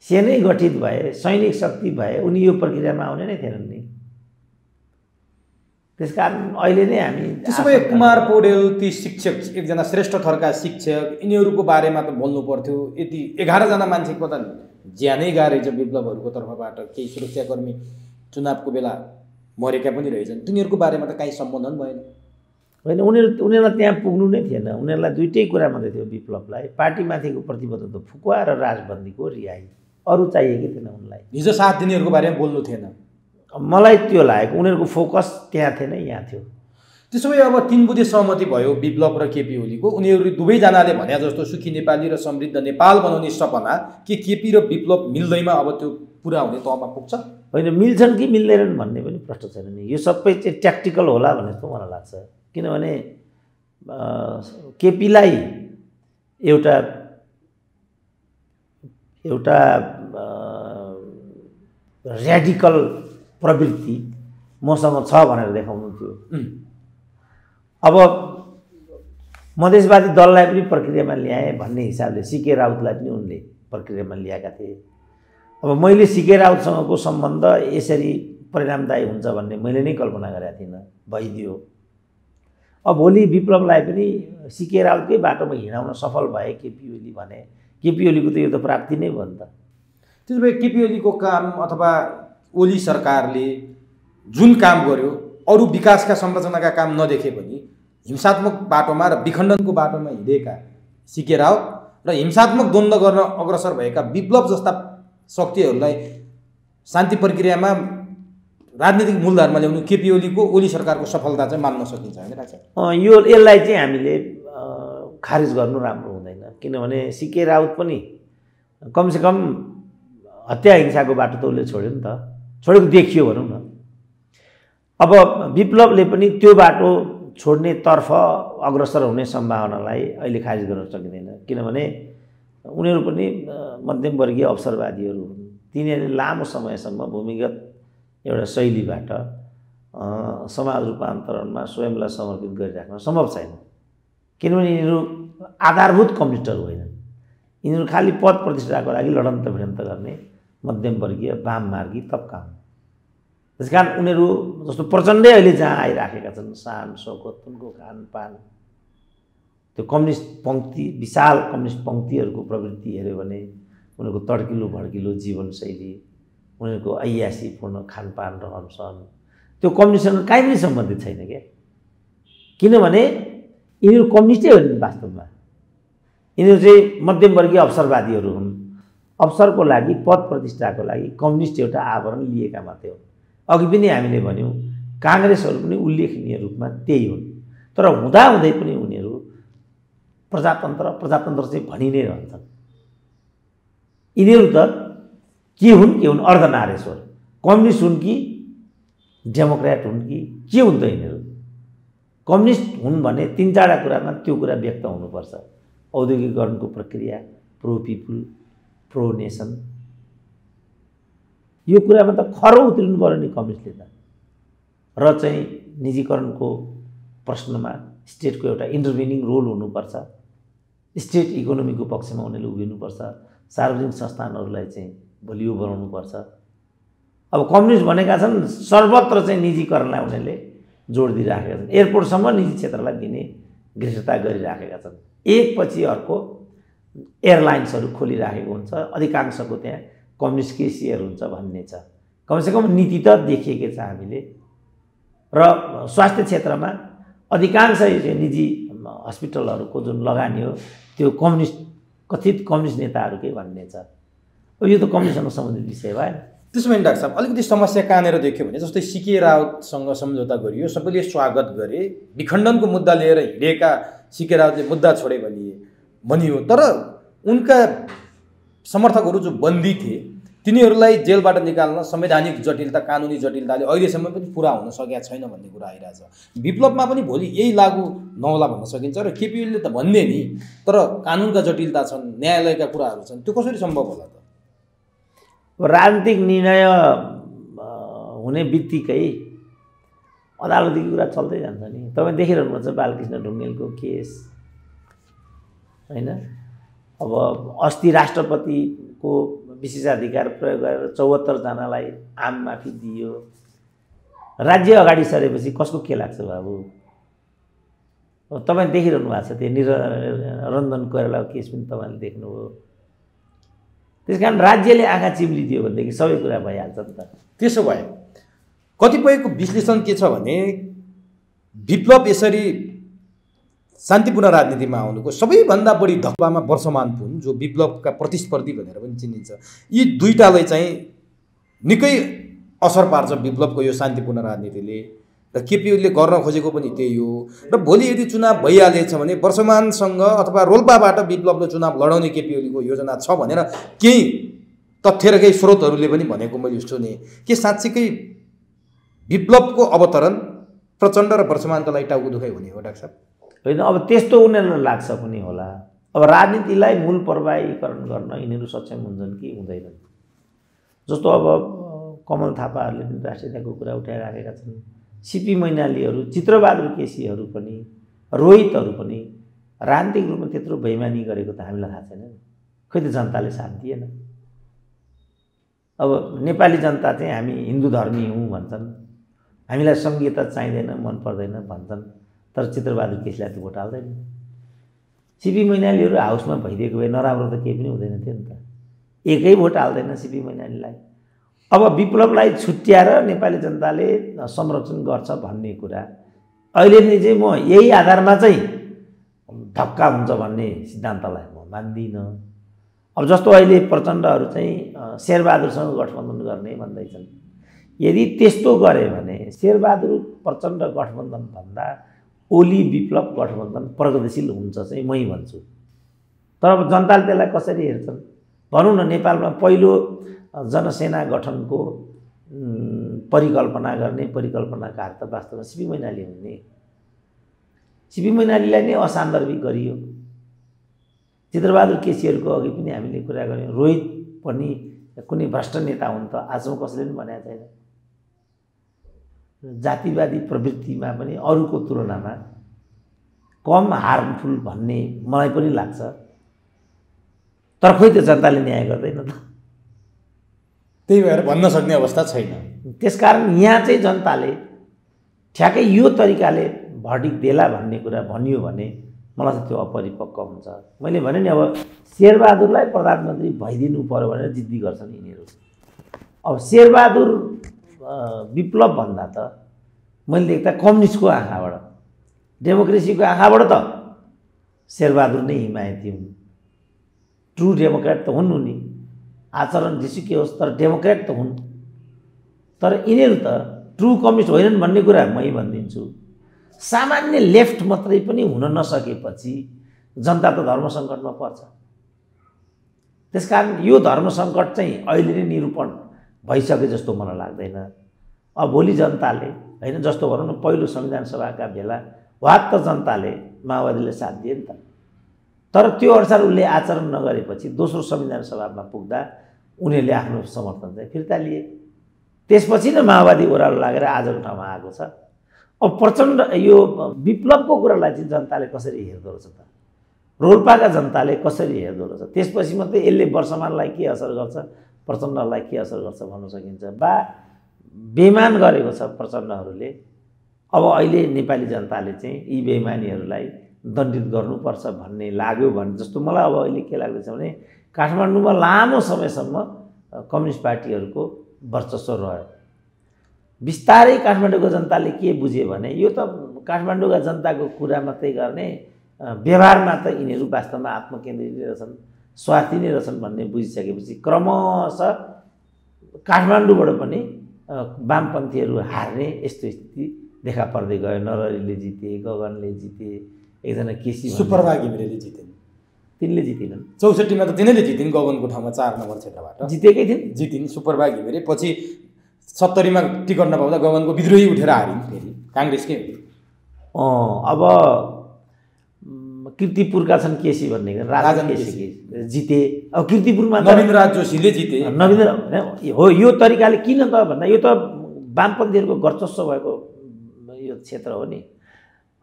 सेनै गठित भए, सैनिक शक्ति भए उनी यो प्रक्रियामा आउने नै थिएनन् नि। त्यसकारण अहिले नै हामी त्यसो भए कुमार पौडेल, ती शिक्षक, एकजना श्रेष्ठ थरका शिक्षक, यिनीहरूको बारेमा त बोल्नु पर्थ्यो। यति 11 जना मान्छेको त ज्यानै गएको रहेछ विप्लवहरूको तर्फबाट। केही सुरक्षाकर्मी चुनावको बेला मरेका पनि रहेछन्, तिनीहरूको बारेमा त काहीँ सम्बोधन भएन। होइन, उनीहरूलाई त्यहाँ पुग्नु नै थिएन। उनीहरूलाई दुईटै कुरा मात्रै थियो विप्लवलाई, पार्टीमाथिको प्रतिबद्धता फुकुवा र राजबन्दीको रिहाई, अरू चाहिएकै थिएन उनलाई। हिजो 7 दिनहरूको बारेमा बोल्नु थिएन। मलाई त्यो लागेको उनीहरूको फोकस त्यहाँ थिएन, यहाँ थियो। त्यसो भए अब 3 बुँदे सहमति भयो विप्लव र केपी ओलीको। उनीहरू दुवैजनाले भने जस्तो सुखी नेपाली र समृद्ध नेपाल बनाउने सपना के केपी र विप्लव मिल्दैमा अब त्यो पुरा हुने तहमा पुग्छ? होइन, मिल्छन् कि मिल्दैनन् भन्ने पनि प्रश्न छैन नि। यो सबै चाहिँ ट्याक्टिकल होला भन्ने जस्तो मलाई लाग्छ। किनभने केपीलाई एउटा र्याडिकल प्रवृत्ति मसँग छ भनेर देखाउनु थियो। अब मधेसवादी दललाई पनि प्रक्रियामा ल्याए भन्ने हिसाबले सीके राउतलाई पनि उनले प्रक्रियामा ल्याएका थिए। अब मैले सीके राउतसँगको सम्बन्ध यसरी परिणामदायी हुन्छ भन्ने मैले नै कल्पना गरेका थिइनँ, भइदियो। अब भोलि विप्लवलाई पनि सीके राउतकै बाटोमा हिँडाउन सफल भए केपी ओली भने केपी ओलीको त यो त प्राप्ति नै भयो नि त। त्यसो भए केपी ओलीको काम अथवा ओली सरकारले जुन काम गर्यो अरू विकासका संरचनाका काम नदेखे पनि हिंसात्मक बाटोमा र विखण्डनको बाटोमा हिँडेका सीके राउत र हिंसात्मक द्वन्द्व गर्न अग्रसर भएका विप्लव जस्ता शक्तिहरूलाई शान्ति प्रक्रियामा राजनीतिक मूलधारमा ल्याउनु केपी ओलीको ओली सरकारको सफलता चाहिँ मान्न सकिन्छ होइन लाग्छ? यसलाई चाहिँ हामीले खारिज गर्नु राम्रो हुँदैन। किनभने सीके राउत पनि कमसेकम हत्या हिंसाको बाटो त उसले छोड्यो नि त, छोडेको देखियो भनौँ न। अब विप्लवले पनि त्यो बाटो छोड्नेतर्फ अग्रसर हुने सम्भावनालाई अहिले खारिज गर्न सकिँदैन। किनभने उनीहरू पनि मध्यमवर्गीय अवसरवादीहरू हुन्। तिनीहरूले लामो समयसम्म भूमिगत एउटा शैलीबाट समाज रूपान्तरणमा स्वयंलाई समर्पित गरिराख्न सम्भव छैन। किनभने यिनीहरू आधारभूत कम्युनिस्टहरू होइनन्। यिनीहरू खालि पद प्रतिष्ठाको लागि लडन्त भिडन्त गर्ने मध्यमवर्गीय वाममार्गी तबका हुन्। त्यस कारण उनीहरू जस्तो प्रचण्डै अहिले जहाँ आइराखेका छन्, शान शौकत, उनको खानपान, त्यो कम्युनिस्ट पङ्क्ति, विशाल कम्युनिस्ट पङ्क्तिहरूको प्रवृत्ति हेऱ्यो भने उनीहरूको तड्किलो भड्किलो जीवनशैली, उनीहरूको ऐयासीपूर्ण खानपान रहनसहन, त्यो कम्युनिस्टसँग काहीँ पनि सम्बन्धित छैन क्या। किनभने यिनीहरू कम्युनिस्टै हो नि वास्तवमा। यिनीहरू चाहिँ मध्यमवर्गीय अवसरवादीहरू हुन्। अवसरको लागि, पद प्रतिष्ठाको लागि कम्युनिस्ट एउटा आवरण लिएका मात्रै हुन्। अघि पनि हामीले भन्यौँ काङ्ग्रेसहरू पनि उल्लेखनीय रूपमा त्यही हुन्। तर हुँदाहुँदै पनि उनीहरू प्रजातन्त्र चाहिँ भनि नै रहन्छन्। यिनीहरू त के हुन् अर्धनारेश्वर, कम्युनिस्ट हुन् कि डेमोक्रेट हुन् कि के हुन् त यिनीहरू? कम्युनिस्ट हुन् भने 3-4 कुरामा त्यो कुरा व्यक्त हुनुपर्छ। औद्योगिकीकरणको प्रक्रिया, प्रो पिपुल, प्रो नेसन, यो कुरामा त खरो उत्रिनु पर्यो नि कम्युनिस्टले त। र चाहिँ निजीकरणको प्रश्नमा स्टेटको एउटा इन्टरभेनिङ रोल हुनुपर्छ। स्टेट इकोनोमीको पक्षमा उनीहरूले उभिनुपर्छ। सार्वजनिक संस्थानहरूलाई चाहिँ बलियो बनाउनुपर्छ। अब कम्युनिस्ट भनेका छन् सर्वत्र चाहिँ निजीकरणलाई उनीहरूले जोड दिइराखेका छन्। एयरपोर्टसम्म निजी क्षेत्रलाई दिने गृहता गरिराखेका छन्। एकपछि अर्को एयरलाइन्सहरू खोलिराखेको हुन्छ। अधिकांशको त्यहाँ कम्युनिस्टकै सेयर हुन्छ भन्ने छ। कमसेकम नीति त देखिएकै छ हामीले। र स्वास्थ्य क्षेत्रमा अधिकांश निजी हस्पिटलहरूको जुन लगानी हो त्यो कथित कम्युनिस्ट नेताहरूकै भन्ने छ। अब यो त कम्युनिस्टसँग सम्बन्धित विषय भएन। त्यसो भने डाक्टर साहब अलिकति समस्या कहाँनिर देख्यो भने जस्तै सीके राउतसँग सम्झौता गरियो, सबैले स्वागत गरे, विखण्डनको मुद्दा लिएर हिँडेका सीके राउतले मुद्दा छोडे भनियो। तर उनका समर्थकहरू जो बन्दी थिए तिनीहरूलाई जेलबाट निकाल्न संवैधानिक जटिलता, कानुनी जटिलताले अहिलेसम्म पनि पुरा हुन सकेका छैन भन्ने कुरा आइरहेछ। विप्लवमा पनि भोलि यही लागू नहोला भन्न सकिन्छ र केपी ओलीले त भन्ने नि, तर कानुनका जटिलता छन्, न्यायालयका कुराहरू छन्, त्यो कसरी सम्भव होला त? राजनीतिक निर्णय हुने बित्तिकै अदालती कुरा चल्दै जान्छ नि। तपाईँ देखिरहनुहुन्छ बालकृष्ण ढुङ्गेलको केस होइन। अब अस्ति राष्ट्रपतिको विशेषाधिकार प्रयोग गरेर 74 जनालाई आम माफी दियो। राज्य अगाडि सरेपछि कसको के लाग्छ बाबु? तपाईँ देखिरहनु भएको छ त्यो निरञ्जन कोइरालाको केस पनि तपाईँले देख्नुभयो। त्यस कारण राज्यले आँखा चिम्लिदियो भनेदेखि सबै कुरा भइहाल्छ नि त। त्यसो भए कतिपयको विश्लेषण के छ भने विप्लव यसरी शान्तिपूर्ण राजनीतिमा आउनुको सबैभन्दा बढी धक्कामा वर्षमान पुन जो विप्लवका प्रतिस्पर्धी भनेर पनि चिनिन्छ, यी दुईटालाई चाहिँ निकै असर पार्छ विप्लवको यो शान्तिपूर्ण राजनीतिले। र केपी ओलीले गर्न खोजेको पनि त्यही हो। र भोलि यदि चुनाव भइहालेछ भने वर्षमानसँग अथवा रोल्पाबाट विप्लवले चुनाव लडाउने केपी ओलीको योजना छ भनेर केही तथ्य र केही स्रोतहरूले पनि भनेको मैले सुने। के साँच्चीकै विप्लवको अवतरण प्रचण्ड र वर्षमानको लागि टाउको दुखाइ हुने हो डाक्टर साहब? होइन, अब त्यस्तो उनीहरूलाई लाग्छ पनि होला। अब राजनीतिलाई मूल प्रवाहीकरण गर्न यिनीहरू सक्षम हुन्छन् कि हुँदैनन्। जस्तो अब कमल थापाहरूले पनि राष्ट्रियताको कुरा उठाइराखेका छन्। सिपी मैनालीहरू, चित्रबहादुर केसीहरू पनि, रोहितहरू पनि राजनीतिक रूपमा त्यत्रो बेइमानी गरेको त हामीलाई थाहा छैन। खै त जनताले साथ दिएन। अब नेपाली जनता चाहिँ हामी हिन्दू धर्मी हौँ भन्छन्, हामीलाई सङ्घीयता चाहिँदैन, मन पर्दैन भन्छन्, तर चित्रबहादुर केसीलाई त भोट हाल्दैन। सिपी मैनालीहरू हाउसमा भइदिएको भए नराम्रो त केही पनि हुँदैन थियो नि त। एकै भोट हाल्दैन सिपी मैनालीलाई। अब विप्लवलाई छुट्याएर नेपाली जनताले संरक्षण गर्छ भन्ने कुरा अहिले नै चाहिँ म यही आधारमा चाहिँ धक्का हुन्छ भन्ने सिद्धान्तलाई म मान्दिनँ। अब जस्तो अहिले प्रचण्डहरू चाहिँ शेरबहादुरसँग गठबन्धन गर्ने भन्दैछन्। यदि त्यस्तो गरे भने शेरबहादुर प्रचण्ड गठबन्धन भन्दा ओली विप्लव गठबन्धन प्रगतिशील हुन्छ चाहिँ मै भन्छु। तर अब जनताले त्यसलाई कसरी हेर्छन् भनौँ न। नेपालमा पहिलो जनसेना गठनको परिकल्पना गर्ने परिकल्पनाकार त वास्तवमा सिपी मैनाली हुन् नि। सिपी मैनालीलाई नै असान्दर्भिक गरियो। चित्रबहादुर केसीहरूको अघि पनि हामीले कुरा गऱ्यौँ। रोहित पनि कुनै भ्रष्ट नेता हुन् त आजसम्म कसैले पनि भनेको छैन। जातिवादी प्रवृत्तिमा पनि अरूको तुलनामा कम हार्मफुल भन्ने मलाई पनि लाग्छ। तर खोइ त जनताले न्याय गर्दैन त। त्यही भएर भन्न सक्ने अवस्था छैन। त्यसकारण यहाँ चाहिँ जनताले ठ्याक्कै यो तरिकाले भर्डिक्ट देला भन्ने कुरा भनियो भने मलाई चाहिँ त्यो अपरिपक्व हुन्छ। मैले भने नि अब शेरबहादुरलाई प्रधानमन्त्री भइदिनु पर्यो भनेर जिद्दी गर्छन् यिनीहरू। अब शेरबहादुर विप्लव भन्दा त मैले देख्दा कम्युनिस्टको आँखाबाट, डेमोक्रेसीको आँखाबाट त शेरबहादुर नै हिमायती हुन्। ट्रु डेमोक्रेट त हुन् उनी, आचरण जेसुकै होस् तर डेमोक्रेट त हुन्। तर यिनीहरू त ट्रु कम्युनिस्ट होइनन् भन्ने कुरा मै भनिदिन्छु। सामान्य लेफ्ट मात्रै पनि हुन नसकेपछि जनता त धर्म सङ्कटमा पर्छ। त्यसकारण यो धर्म सङ्कट चाहिँ अहिले नै निरूपण भइसके जस्तो मलाई लाग्दैन। अब भोलि जनताले होइन, जस्तो भनौँ न पहिलो संविधान सभाका बेला वात त जनताले माओवादीले साथ दिए नि त। तर त्यो अनुसार उसले आचरण नगरेपछि दोस्रो संविधान सभामा पुग्दा उनीहरूले आफ्नो समर्थन चाहिँ फिर्ता लिए। त्यसपछि नै माओवादी ओह्रालो लागेर आजको ठाउँमा आएको छ। अब प्रचण्ड यो विप्लवको कुरालाई चाहिँ जनताले कसरी हेर्दो रहेछ त, रोल्पाका जनताले कसरी हेर्दो रहेछ, त्यसपछि मात्रै यसले वर्षमानलाई के असर गर्छ, प्रचण्डलाई के असर गर्छ भन्न सकिन्छ। बेइमान गरेको छ प्रचण्डहरूले। अब अहिले नेपाली जनताले चाहिँ यी बेइमानीहरूलाई दण्डित गर्नुपर्छ भन्ने लाग्यो भने जस्तो मलाई अब अहिले के लाग्दैछ भने काठमाडौँमा लामो समयसम्म कम्युनिस्ट पार्टीहरूको वर्चस्व रह्यो। बिस्तारै काठमाडौँको जनताले के बुझ्यो भने यो त काठमाडौँका जनताको कुरा मात्रै गर्ने, व्यवहारमा त यिनीहरू वास्तवमा आत्मकेन्द्रित नै रहेछन्, स्वार्थी नै रहेछन् भन्ने बुझिसकेपछि क्रमशः काठमाडौँबाट पनि वामपन्थीहरू हार्ने यस्तो स्थिति देखा पर्दै गयो। नरहरीले जिते, गगनले जिते, एकजना केसी सुप्रभा घिमिरेले जितिन्। तिनले जितिनन्। 64 मा त तिनैले जितिन्। गगनको ठाउँमा 4 नम्बर क्षेत्रबाट जितेकै जितिन् सुप्रभा घिमिरे। पछि 70 मा टिकट नपाउँदा गगनको विद्रोही उठेर हारिन् फेरि काङ्ग्रेसकै। अब कीर्तिपुरका छन् केसी भन्ने राजन केसी जिते। अब कीर्तिपुरमा नवीनराज जोशीले जिते। नवीन हो। यो तरिकाले किन त भन्दा यो त वामपन्थीहरूको वर्चस्व भएको यो क्षेत्र हो नि।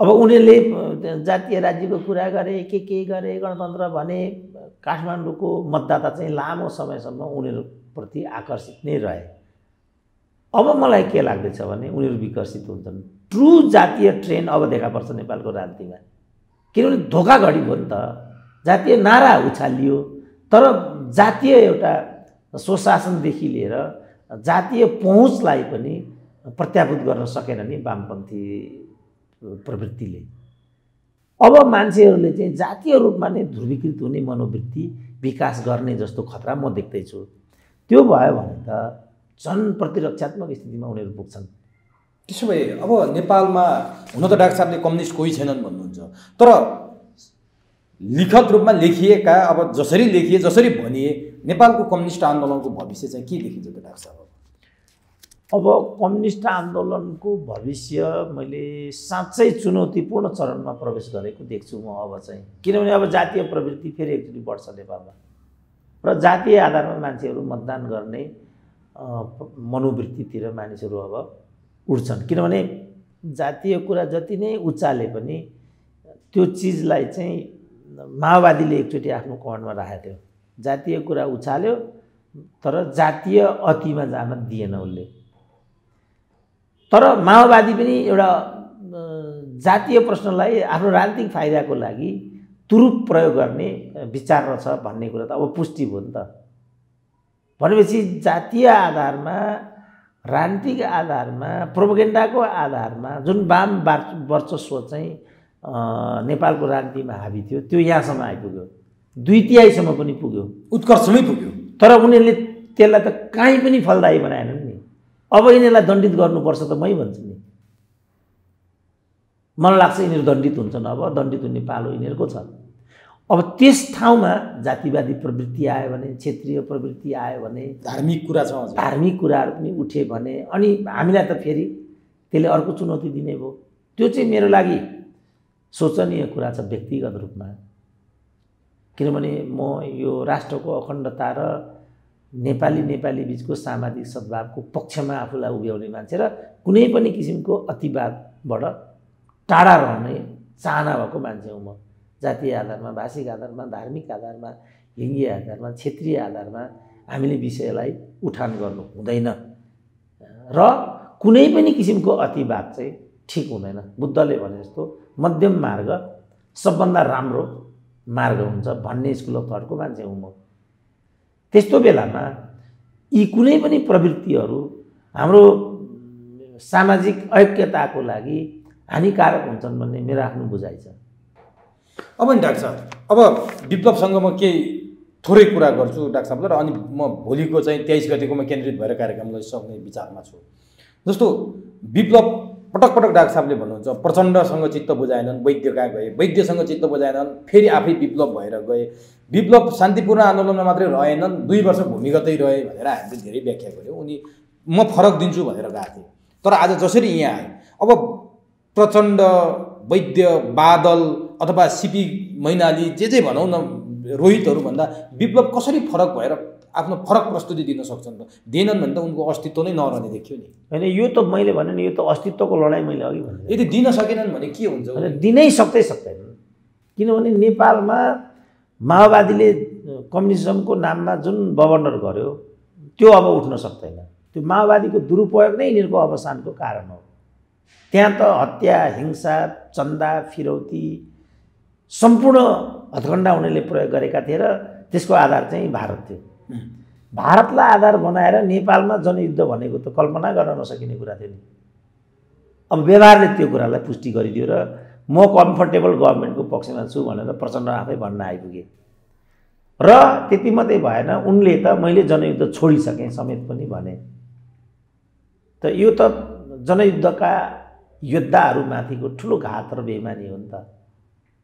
अब उनीहरूले जातीय राज्यको कुरा गरे, के गरे, गणतन्त्र भने, काठमाडौँको मतदाता चाहिँ लामो समयसम्म उनीहरूप्रति आकर्षित नै रहे। अब मलाई के लाग्दैछ भने उनीहरू विकसित हुन्छन्। ट्रु जातीय ट्रेन्ड अब देखा पर्छ नेपालको राजनीतिमा। किनभने धोकाधडी भयो नि त। जातीय नारा उछालियो तर जातीय एउटा स्वशासनदेखि लिएर जातीय पहुँचलाई पनि प्रत्याभूत गर्न सकेन नि वामपन्थी प्रवृत्तिले। अब मान्छेहरूले चाहिँ जातीय रूपमा नै ध्रुवीकृत हुने मनोवृत्ति विकास गर्ने जस्तो खतरा म देख्दैछु। त्यो भयो भने त झन् प्रतिरक्षात्मक स्थितिमा उनीहरू पुग्छन्। त्यसो भए अब नेपालमा हुन त डाक्टर साहबले कम्युनिस्ट कोही छैनन् भन्नुहुन्छ, तर लिखत रूपमा लेखिएका अब जसरी लेखिए जसरी भनिए नेपालको कम्युनिस्ट आन्दोलनको भविष्य चाहिँ के देखिन्छ त डाक्टर साहब? अब कम्युनिस्ट आन्दोलनको भविष्य मैले साँच्चै चुनौतीपूर्ण चरणमा प्रवेश गरेको देख्छु म अब चाहिँ। किनभने अब जातीय प्रवृत्ति फेरि एकचोटि बढ्छ नेपालमा र जातीय आधारमा मान्छेहरू मतदान गर्ने मनोवृत्तितिर मानिसहरू अब उठ्छन्। किनभने जातीय कुरा जति नै उचाले पनि त्यो चिजलाई चाहिँ माओवादीले एकचोटि आफ्नो कमान्डमा राखेको थियो। जातीय कुरा उचाल्यो तर जातीय अतिमा जान दिएन उसले। तर माओवादी पनि एउटा जातीय प्रश्नलाई आफ्नो राजनीतिक फाइदाको लागि तुरुप प्रयोग गर्ने विचार रहेछ भन्ने कुरा त अब पुष्टि भयो नि त। भनेपछि जातीय आधारमा राजनीतिक आधारमा प्रोपेगेन्डाको आधारमा जुन वाम वर्चस्व चाहिँ नेपालको राजनीतिमा हाबी थियो त्यो यहाँसम्म आइपुग्यो, 2/3 पनि पुग्यो, उत्कर्षमै पुग्यो। तर उनीहरूले त्यसलाई त कहीँ पनि फलदायी बनाएनन् नि। अब यिनीहरूलाई दण्डित गर्नुपर्छ त मै भन्छु नि। मलाई लाग्छ यिनीहरू दण्डित हुन्छन्, अब दण्डित हुने पालो यिनीहरूको छ। अब त्यस ठाउँमा जातिवादी प्रवृत्ति आयो भने, क्षेत्रीय प्रवृत्ति आयो भने, धार्मिक कुरा छ, धार्मिक कुराहरू पनि उठे भने अनि हामीलाई त फेरि त्यसले अर्को चुनौती दिने भयो। त्यो चाहिँ मेरो लागि सोचनीय कुरा छ व्यक्तिगत रूपमा। किनभने म यो राष्ट्रको अखण्डता र नेपाली बिचको सामाजिक सद्भावको पक्षमा आफूलाई उभ्याउने मान्छे र कुनै पनि किसिमको अतिवादबाट टाढा रहने चाहना भएको मान्छे हुँ म। जातीय आधारमा, भाषिक आधारमा, धार्मिक आधारमा, लिङ्गीय आधारमा, क्षेत्रीय आधारमा हामीले विषयलाई उठान गर्नु हुँदैन र कुनै पनि किसिमको अतिवाद चाहिँ ठिक हुँदैन। बुद्धले भने जस्तो मध्यम मार्ग सबभन्दा राम्रो मार्ग हुन्छ भन्ने स्कुल अफ थटको मान्छे हुँ म। त्यस्तो बेलामा यी कुनै पनि प्रवृत्तिहरू हाम्रो सामाजिक ऐक्यताको लागि हानिकारक हुन्छन् भन्ने मेरो आफ्नो बुझाइ छ। अब नि डाक्टर साहब, अब विप्लवसँग म केही थोरै कुरा गर्छु डाक्टर साहबलाई र अनि म भोलिको चाहिँ 23 गतिकोमा केन्द्रित भएर कार्यक्रमलाई सक्ने विचारमा छु। जस्तो विप्लव पटक पटक डाक्टर साहबले भन्नुहुन्छ प्रचण्डसँग चित्त बुझाएनन्, वैद्य कहाँ गए, वैद्यसँग चित्त बुझाएनन्, फेरि आफै विप्लव भएर गए, विप्लव शान्तिपूर्ण आन्दोलनमा मात्रै रहेनन्, 2 वर्ष भूमिगतै रहे भनेर हामीले धेरै व्याख्या गऱ्यौँ। उनी म फरक दिन्छु भनेर गएको थिएँ। तर आज जसरी यहाँ आए, अब प्रचण्ड, वैद्य, बादल अथवा सिपी मैनाली जे भनौँ न, रोहितहरू भन्दा विप्लव कसरी फरक भएर आफ्नो फरक प्रस्तुति दिन सक्छन् त? दिएनन् भने त उनको अस्तित्व नै नरहने देखियो नि। होइन, यो त मैले भने नि, यो त अस्तित्वको लडाइँ मैले अघि भने। यदि दिन सकेनन् भने के हुन्छ? दिनै सक्दैनन्। किनभने नेपालमा माओवादीले कम्युनिजमको नाममा जुन बवन्डर गर्यो त्यो अब उठ्न सक्दैन। त्यो माओवादीको दुरुपयोग नै यिनीहरूको अवसानको कारण हो। त्यहाँ त हत्या, हिंसा, चन्दा, फिरौती सम्पूर्ण हथकण्डा उनीहरूले प्रयोग गरेका थिए र त्यसको आधार चाहिँ भारत थियो। भारतलाई आधार बनाएर नेपालमा जनयुद्ध भनेको त कल्पना गर्न नसकिने कुरा थियो नि। अब व्यवहारले त्यो कुरालाई पुष्टि गरिदियो र म कम्फर्टेबल गभर्मेन्टको पक्षमा छु भनेर प्रचण्ड आफै भन्न आइपुगे। र त्यति मात्रै भएन, उनले त मैले जनयुद्ध छोडिसकेँ समेत पनि भने। त यो त जनयुद्धका योद्धाहरूमाथिको ठुलो घात र बेइमानी हो नि त।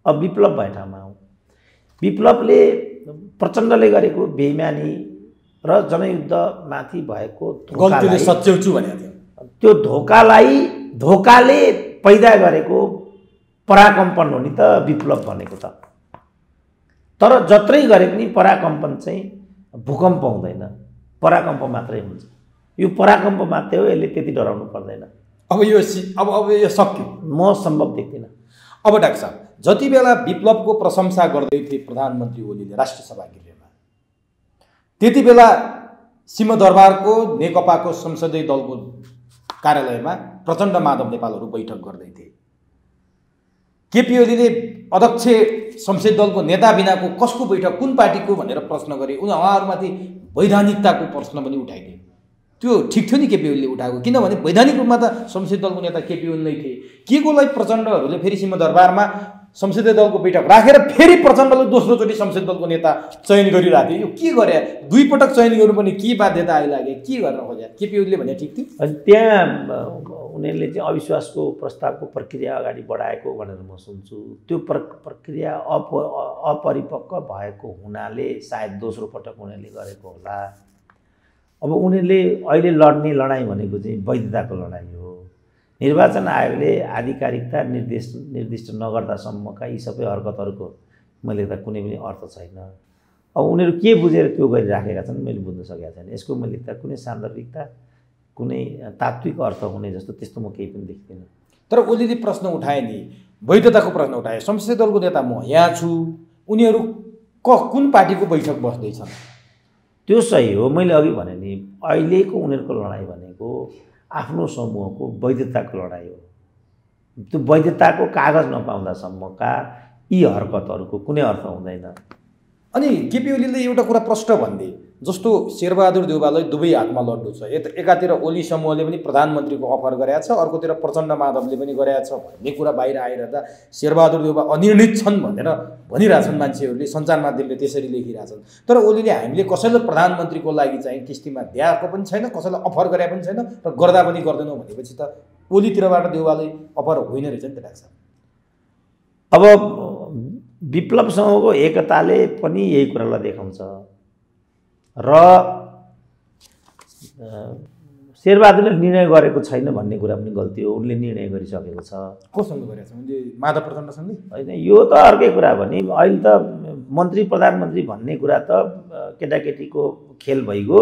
अब विप्लव भए ठाउँमा आउँ। विप्लवले प्रचण्डले गरेको बेइमानी र जनयुद्धमाथि भएको गल्तीले सच्याउँछु भनेको थियो। त्यो धोकाले पैदा गरेको पराकम्पन हो नि त विप्लव भनेको त। तर जत्रै गरे पनि पराकम्पन चाहिँ भूकम्प हुँदैन, पराकम्प मात्रै हुन्छ। यो पराकम्प मात्रै हो, यसले त्यति डराउनु पर्दैन। अब यो सक्यो, म सम्भव देख्दिनँ। अब डाक्टर साहब, जति बेला विप्लवको प्रशंसा गर्दै थिए प्रधानमन्त्री ओलीले राष्ट्रिय सभा गृहमा, त्यति बेला सिंहदरबारको नेकपाको संसदीय दलको कार्यालयमा प्रचण्ड माधव नेपालहरू बैठक गर्दै थिए। केपी ओलीले अध्यक्ष संसदीय दलको नेता बिनाको कसको बैठक, कुन पार्टीको भनेर प्रश्न गरे। उहाँहरूमाथि वैधानिकताको प्रश्न पनि उठाइदिए। त्यो ठिक थियो नि केपी ओलीले उठाएको, किनभने वैधानिक रूपमा त संसदीय दलको नेता केपी ओली नै थिए। के कोलाई प्रचण्डहरूले फेरि सिंहदरबारमा संसदीय दलको बैठक राखेर फेरि प्रचण्डले दोस्रोचोटि संसदीय दलको नेता चयन गरिरहेको थियो। यो के गरे? 2 पटक चयन गर्नु पनि के बाध्यता आइलागे? के गर्न खोजे? केपी ओलीले भने ठिक थियो? अनि त्यहाँ उनीहरूले चाहिँ अविश्वासको प्रस्तावको प्रक्रिया अगाडि बढाएको भनेर म सुन्छु। त्यो प्रक्रिया अपरिपक्व भएको हुनाले सायद दोस्रो पटक उनीहरूले गरेको होला। अब उनीहरूले अहिले लड्ने लडाइँ भनेको चाहिँ वैधताको लडाइँ हो। निर्वाचन आयोगले आधिकारिकता निर्दिष्ट नगर्दासम्मका यी सबै हरकतहरूको मैले त कुनै पनि अर्थ छैन। अब उनीहरू के बुझेर त्यो गरिराखेका छन् मैले बुझ्न सकेको छैन। यसको मैले त कुनै सान्दर्भिकता कुनै तात्विक अर्थ हुने जस्तो त्यस्तो म केही पनि देख्दिनँ। तर ओलीले प्रश्न उठाए नि, वैधताको प्रश्न उठाए। संसदीय दलको नेता म यहाँ छु, उनीहरू कुन पार्टीको बैठक बस्दैछन्? त्यो सही हो। मैले अघि भने नि अहिलेको उनीहरूको लडाइँ भनेको आफ्नो समूहको वैधताको लडाइँ हो। त्यो वैधताको कागज नपाउँदासम्मका यी हरकतहरूको कुनै अर्थ हुँदैन। अनि केपी ओलीले एउटा कुरा प्रष्ट भनिदिए, जस्तो शेरबहादुर देउवालाई दुवै हातमा लड्नु छ। एकातिर ओली समूहले पनि प्रधानमन्त्रीको अफर गरेका छ, अर्कोतिर प्रचण्ड माधवले पनि गरेका छ भन्ने कुरा बाहिर आइरहँदा शेरबहादुर देउवा अनिर्णित छन् भनेर भनिरहेछन् मान्छेहरूले, सञ्चार माध्यमले त्यसरी लेखिरहेछन्। तर ओलीले हामीले कसैले प्रधानमन्त्रीको लागि चाहिँ किस्तीमा दिएको पनि छैन, कसैलाई अफर गरे पनि छैन र गर्दा पनि गर्दैनौँ भनेपछि त ओलीतिरबाट देउवालाई अफर होइन रहेछ नि त डाक्टर साहब। अब विप्लवसँगको एकताले पनि यही कुरालाई देखाउँछ र शेरबहादुरले निर्णय गरेको छैन भन्ने कुरा पनि गल्ती हो। उनले निर्णय गरिसकेको छ। कोसँग गरेको छ? उनले माधव प्रचण्डसँगै होइन? यो त अर्कै कुरा हो नि। अहिले त मन्त्री प्रधानमन्त्री भन्ने कुरा त केटाकेटीको खेल भइगयो।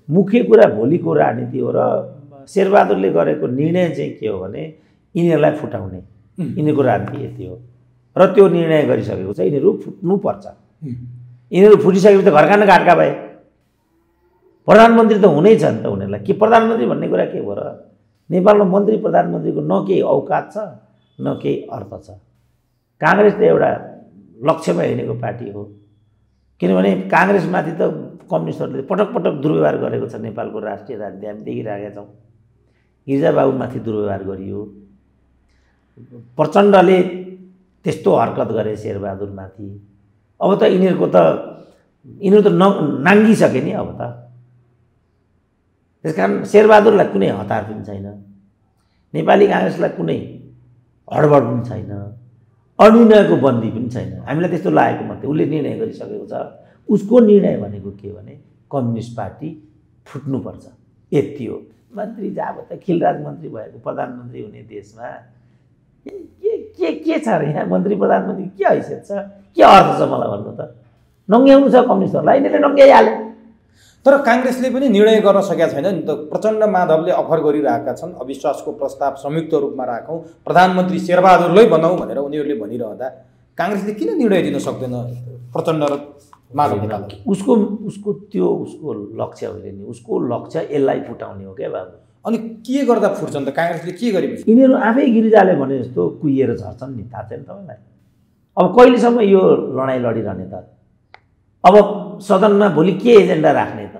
मुख्य कुरा भोलिको राजनीति हो र शेरबहादुरले गरेको निर्णय चाहिँ के हो भने यिनीहरूलाई फुटाउने, यिनीहरूको राजनीति यति हो र त्यो निर्णय गरिसकेको छ। यिनीहरू फुट्नुपर्छ। यिनीहरू फुटिसकेपछि त घरका घाटका भए। प्रधानमन्त्री त हुनै छ नि त उनीहरूलाई। के प्रधानमन्त्री भन्ने कुरा के हो र? नेपालमा मन्त्री प्रधानमन्त्रीको न केही औकात छ न केही अर्थ छ। काङ्ग्रेस त एउटा लक्ष्यमा हिँडेको पार्टी हो। किनभने काङ्ग्रेसमाथि त कम्युनिस्टहरूले पटक पटक दुर्व्यवहार गरेको छ। नेपालको राष्ट्रिय राजनीति हामी देखिरहेका छौँ। गिरिजाबाबुमाथि दुर्व्यवहार गरियो। प्रचण्डले त्यस्तो हरकत गरे शेरबहादुरमाथि। अब त यिनीहरू त नाङ्गिसके नि अब त। त्यसकारण शेरबहादुरलाई कुनै हतार पनि छैन, नेपाली काङ्ग्रेसलाई कुनै हडबड पनि छैन, अनिर्णयको बन्दी पनि छैन। हामीलाई त्यस्तो लागेको मात्रै। उसले निर्णय गरिसकेको छ। उसको निर्णय भनेको के भने कम्युनिस्ट पार्टी फुट्नुपर्छ, यति हो। मन्त्री जब त खिलराज मन्त्री भएको प्रधानमन्त्री हुने देशमा के छ र? यहाँ मन्त्री प्रधानमन्त्री के हैसियत छ? के अर्थ छ मलाई भन्नु त? नङ्ग्याउनु छ कम्युनिस्टहरूलाई, यिनीहरूले नङ्ग्याइहाले। तर काङ्ग्रेसले पनि निर्णय गर्न सकेका छैन नि त। प्रचण्ड माधवले अफर गरिरहेका छन्, अविश्वासको प्रस्ताव संयुक्त रूपमा राखौँ, प्रधानमन्त्री शेरबहादुरलाई बनाऊ भनेर उनीहरूले भनिरहँदा काङ्ग्रेसले किन निर्णय दिन सक्दैन प्रचण्ड र माधव? उसको लक्ष्य होइन नि। उसको लक्ष्य यसलाई फुटाउने हो क्या बाबु। अनि के गर्दा फुट्छन् त? काङ्ग्रेसले के गरेपछि? यिनीहरू आफै गिरिजाले भने जस्तो कुहिएर झर्छन् नि। थाहा छैन तपाईँलाई? अब कहिलेसम्म यो लडाइँ लडिरहने त? अब सदनमा भोलि के एजेन्डा राख्ने त?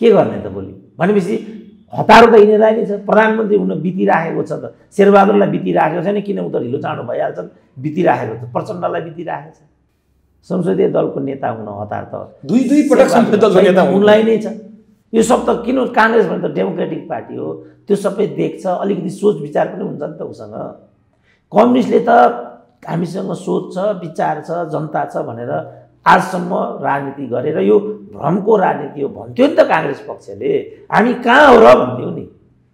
के गर्ने त भोलि? भनेपछि हतारो त यिनीहरूलाई नै छ। प्रधानमन्त्री हुन बितिराखेको छ त। शेरबहादुरलाई बितिराखेको छैन, किन उता ढिलो चाँडो भइहाल्छन्। बितिराखेको छ, प्रचण्डलाई बितिराखेको छ। संसदीय दलको नेता हुन हतार त दुई पटक संसदीय दलको नेता उनलाई नै छ। यो सब त किन? काङ्ग्रेस भने त डेमोक्रेटिक पार्टी हो, त्यो सबै देख्छ। अलिकति सोच विचार पनि हुन्छ नि त उसँग। कम्युनिस्टले त हामीसँग सोच छ, विचार छ, जनता छ भनेर आजसम्म राजनीति गरेर यो भ्रमको राजनीति हो भन्थ्यो नि त काङ्ग्रेस पक्षले। हामी कहाँ हो र भन्थ्यौँ नि।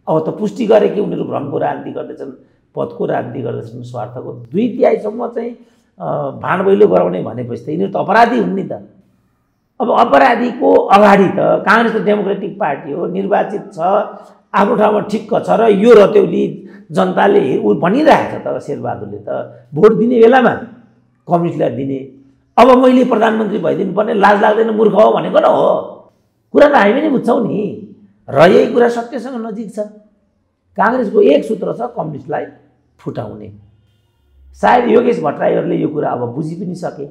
अब त पुष्टि गरे कि उनीहरू भ्रमको राजनीति गर्दैछन्, पदको राजनीति गर्दैछन्, स्वार्थको। 2/3 चाहिँ भाँडभैलो गराउने भनेपछि त यिनीहरू त अपराधी हुन् नि त। अब अपराधीको अगाडि त काङ्ग्रेस त डेमोक्रेटिक पार्टी हो, निर्वाचित छ, आफ्नो ठाउँमा ठिक्क छ र यो रत्यौली जनताले भनिरहेको छ त। शेरबहादुरले त भोट दिने बेलामा कम्युनिस्टलाई दिने। अब मैले प्रधानमन्त्री भइदिनु पर्ने, लाज लाग्दैन, मूर्ख हो भनेको न हो। कुरा त हामी पनि बुझ्छौँ नि। र यही कुरा सत्यसँग नजिक छ। काङ्ग्रेसको एक सूत्र छ, कम्युनिस्टलाई फुटाउने। सायद योगेश भट्टराईहरूले यो कुरा अब बुझि पनि सके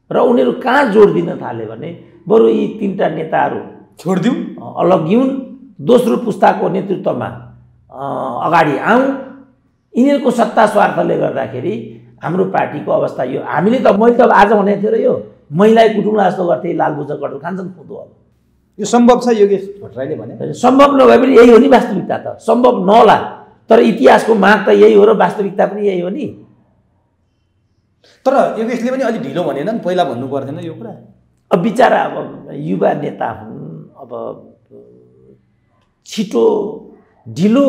र उनीहरू कहाँ जोड दिन थाले भने बरु यी 3टा नेताहरू छोडिदिउँ, अलग्गिउन्, दोस्रो पुस्ताको नेतृत्वमा अगाडि आउँ, यिनीहरूको सत्ता स्वार्थले गर्दाखेरि हाम्रो पार्टीको अवस्था यो। हामीले त मैले त आज भनेको थियो र यो महिलाई कुटुम्ला जस्तो गर्थे, लालबुजर कटुर खान्छन् खुँदो। अब यो सम्भव छ योगेश भट्टराईले भने? सम्भव नभए पनि यही हो नि वास्तविकता। त सम्भव नहोला, तर इतिहासको माग त यही हो र वास्तविकता पनि यही हो नि। तर योगेशले पनि अलि ढिलो भनेनन्, पहिला भन्नु पर्थेन यो कुरा? अब बिचरा अब युवा नेता हुन्, अब छिटो ढिलो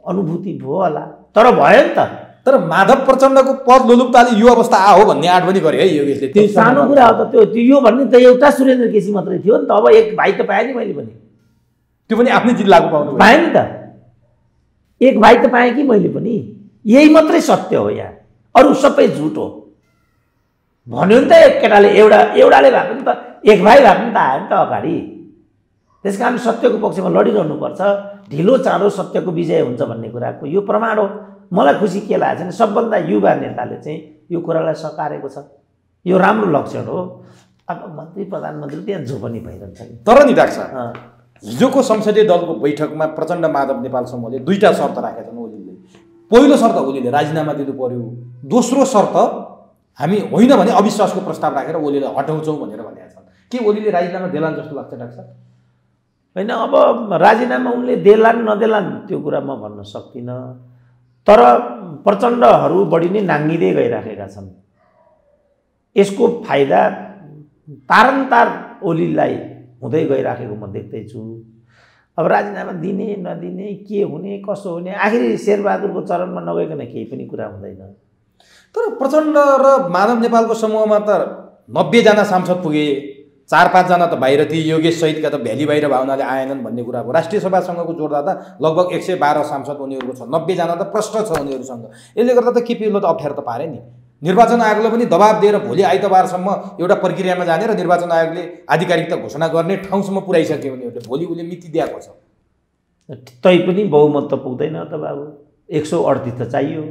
अनुभूति भयो होला, तर भयो नि त। तर माधव प्रचण्डको पद लोलुपताले यो अवस्था आयो भन्ने आँट पनि गरे है योगेशले। त्यो सानो कुरा हो त। त्यो यो भन्ने त एउटा सुरेन्द्र केसी मात्रै थियो नि त। अब एक भाइ त पाएँ नि मैले पनि, त्यो पनि आफ्नै जिल्लाको पाएँ नि त। एक भाइ त पाएँ कि मैले पनि। यही मात्रै सत्य हो यहाँ, अरू सबै झुट हो। भन्यो नि त एक केटाले, एउटाले भए पनि त, एक भाइ भए पनि त आयो नि त अगाडि। त्यस कारण सत्यको पक्षमा लडिरहनुपर्छ। ढिलो चाँडो सत्यको विजय हुन्छ भन्ने कुराको यो प्रमाण हो। मलाई खुसी के लागेको छ भने सबभन्दा युवा नेताले चाहिँ यो कुरालाई सकारेको छ। यो राम्रो लक्षण हो। अब मन्त्री प्रधानमन्त्री त्यहाँ जो पनि भइरहन्छ नि। तर नि डाक्टर साहब, हिजोको संसदीय दलको बैठकमा प्रचण्ड माधव नेपाल समूहले दुईटा शर्त राखेका छन् ओलीले। पहिलो शर्त ओलीले राजीनामा दिनु पर्यो, दोस्रो शर्त हामी होइन भने अविश्वासको प्रस्ताव राखेर ओलीलाई हटाउँछौँ भनेर भनेका छन्। के ओलीले राजीनामा देलान् जस्तो लाग्छ डाक्टर साहब? होइन, अब राजीनामा उनले देलान् नदेलान् त्यो कुरा म भन्न सक्दिनँ, तर प्रचण्डहरू बढी नै नाङ्गिँदै गइराखेका छन्। यसको फाइदा तारन्तार ओलीलाई हुँदै गइराखेको म देख्दैछु। अब राजीनामा दिने नदिने, के हुने कसो हुने, आखिर शेरबहादुरको चरणमा नगइकन केही पनि कुरा हुँदैन। तर प्रचण्ड र माधव नेपालको समूहमा त 90 जना सांसद पुगे, 4-5 जना त बाहिर थिए, योगेश सहितका त भ्याली बाहिर भावनाले आएनन् भन्ने कुरा हो। राष्ट्रिय सभासँगको जोड्दा त लगभग 112 सांसद उनीहरूको छ, 90 जना त प्रश्न छ उनीहरूसँग। यसले गर्दा त केपीओले त अप्ठ्यारो त पारे नि। निर्वाचन आयोगले पनि दबाब दिएर भोलि आइतबारसम्म एउटा प्रक्रियामा जाने र निर्वाचन आयोगले आधिकारिकता घोषणा गर्ने ठाउँसम्म पुर्याइसक्यो उनीहरूले। भोलि उसले मिति दिएको छ। तै पनि बहुमत त पुग्दैन त बाबु, 138 त चाहियो।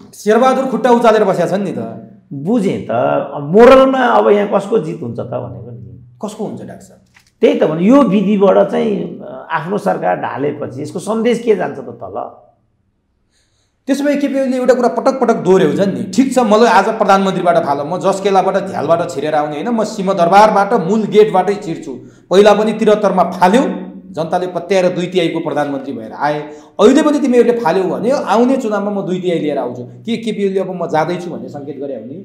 शेरबहादुर खुट्टा उचालेर बसेका छन् नि त। बुझेँ त। मोरलमा अब यहाँ कसको जित हुन्छ त भनेको नि। कसको हुन्छ डाक्टर साहब? त्यही त भने यो विधिबाट चाहिँ आफ्नो सरकार ढालेपछि यसको सन्देश के जान्छ त तल? त्यसो भए केपीओले एउटा कुरा पटक पटक दोहोऱ्याउँछन् नि, ठिक छ मलाई आज प्रधानमन्त्रीबाट फाल, म जसकेलाबाट झ्यालबाट छिरेर आउने होइन, म सिंहदरबारबाट मूल गेटबाटै छिर्छु। पहिला पनि 73 मा फाल्यौ, जनताले पत्याएर 2/3 प्रधानमन्त्री भएर आए। अहिले पनि तिमीहरूले फाल्यौ भने आउने चुनावमा म 2/3 लिएर आउँछु। के केपीओले अब म जाँदैछु भन्ने सङ्केत गरे हो नि?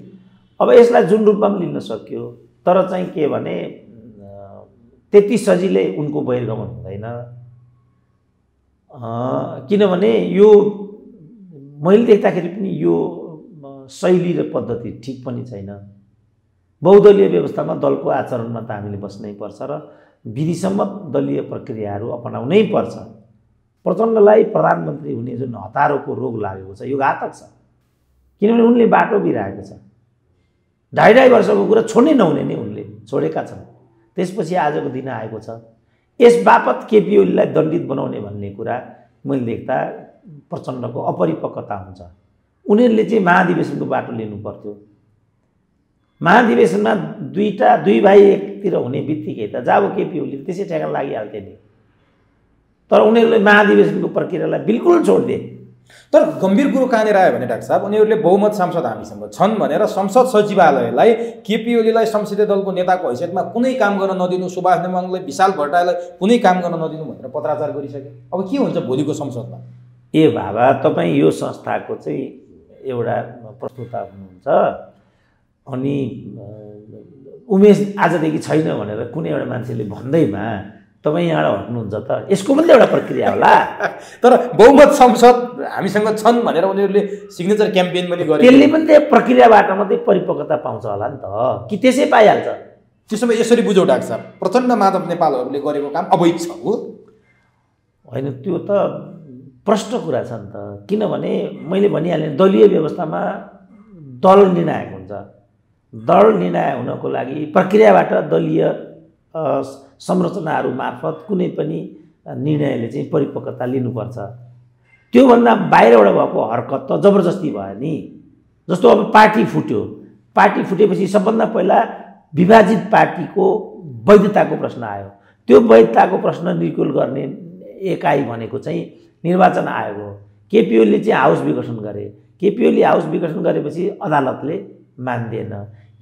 अब यसलाई जुन रूपमा पनि लिन सक्यो, तर चाहिँ के भने त्यति सजिलै उनको बहिर्गमन हुँदैन। किनभने यो मैले देख्दाखेरि पनि यो शैली र पद्धति ठिक पनि छैन। बहुदलीय व्यवस्थामा दलको आचरणमा त हामीले बस्नै पर्छ र विधिसम्मत दलीय प्रक्रियाहरू अपनाउनै पर्छ। प्रचण्डलाई प्रधानमन्त्री हुने जुन हतारोको रोग लागेको छ यो घातक छ। किनभने उनले बाटो बिराएको छ। 2.5 वर्षको कुरा छोड्नै नहुने नै उनले छोडेका छन्। त्यसपछि आजको दिन आएको छ। यस बापत केपी ओलीलाई दण्डित बनाउने भन्ने कुरा मैले देख्दा प्रचण्डको अपरिपक्वता हुन्छ। उनीहरूले चाहिँ महाधिवेशनको बाटो लिनु पर्थ्यो। महाधिवेशनमा दुई भाइ एकतिर हुने बित्तिकै त जब केपी ओली त्यसै ठेगान लागिहाल्थे नि। तर उनीहरूले महाधिवेशनको प्रक्रियालाई बिल्कुल छोडिदिए। तर गम्भीर कुरो कहाँनिर आयो भने डाक्टर साहब, उनीहरूले बहुमत सांसद हामीसँग छन् भनेर संसद सचिवालयलाई केपी ओलीलाई संसदीय दलको नेताको हैसियतमा कुनै काम गर्न नदिनु, सुभाष नेमाङलाई, विशाल भट्टराईलाई कुनै काम गर्न नदिनु भनेर पत्राचार गरिसके। अब के हुन्छ भोलिको संसदमा? ए बाबा, तपाईँ यो संस्थाको चाहिँ एउटा प्रस्तुता हुनुहुन्छ अनि उमेश आजदेखि छैन भनेर कुनै एउटा मान्छेले भन्दैमा तपाईँ यहाँबाट हट्नुहुन्छ त यसको पनि एउटा प्रक्रिया होला। तर बहुमत संसद हामीसँग छन् भनेर उनीहरूले सिग्नेचर क्याम्पेन पनि गरे। त्यसले पनि त्यो प्रक्रियाबाट मात्रै परिपक्वता पाउँछ होला नि त, कि त्यसै पाइहाल्छ? त्यसो भए यसरी बुझौँ डाक्टर साहब, प्रचण्ड माधव नेपालहरूले गरेको काम अवैध छ हो? होइन, त्यो त प्रष्ट कुरा छ नि त। किनभने मैले भनिहालेँ दलीय व्यवस्थामा दल निर्णायक हुन्छ। दल निर्णय हुनको लागि प्रक्रियाबाट दलीय संरचनाहरू मार्फत कुनै पनि निर्णयले चाहिँ परिपक्वता लिनुपर्छ। त्योभन्दा बाहिरबाट भएको हरकत त जबरजस्ती भयो नि। जस्तो अब पार्टी फुट्यो, पार्टी फुटेपछि सबभन्दा पहिला विभाजित पार्टीको वैधताको प्रश्न आयो। त्यो वैधताको प्रश्न निर्कुल गर्ने एकाइ भनेको चाहिँ निर्वाचन आयोग हो। केपी ओलीले चाहिँ हाउस विघटन गरे। केपी ओली हाउस विघटन गरेपछि अदालतले मान्दैन।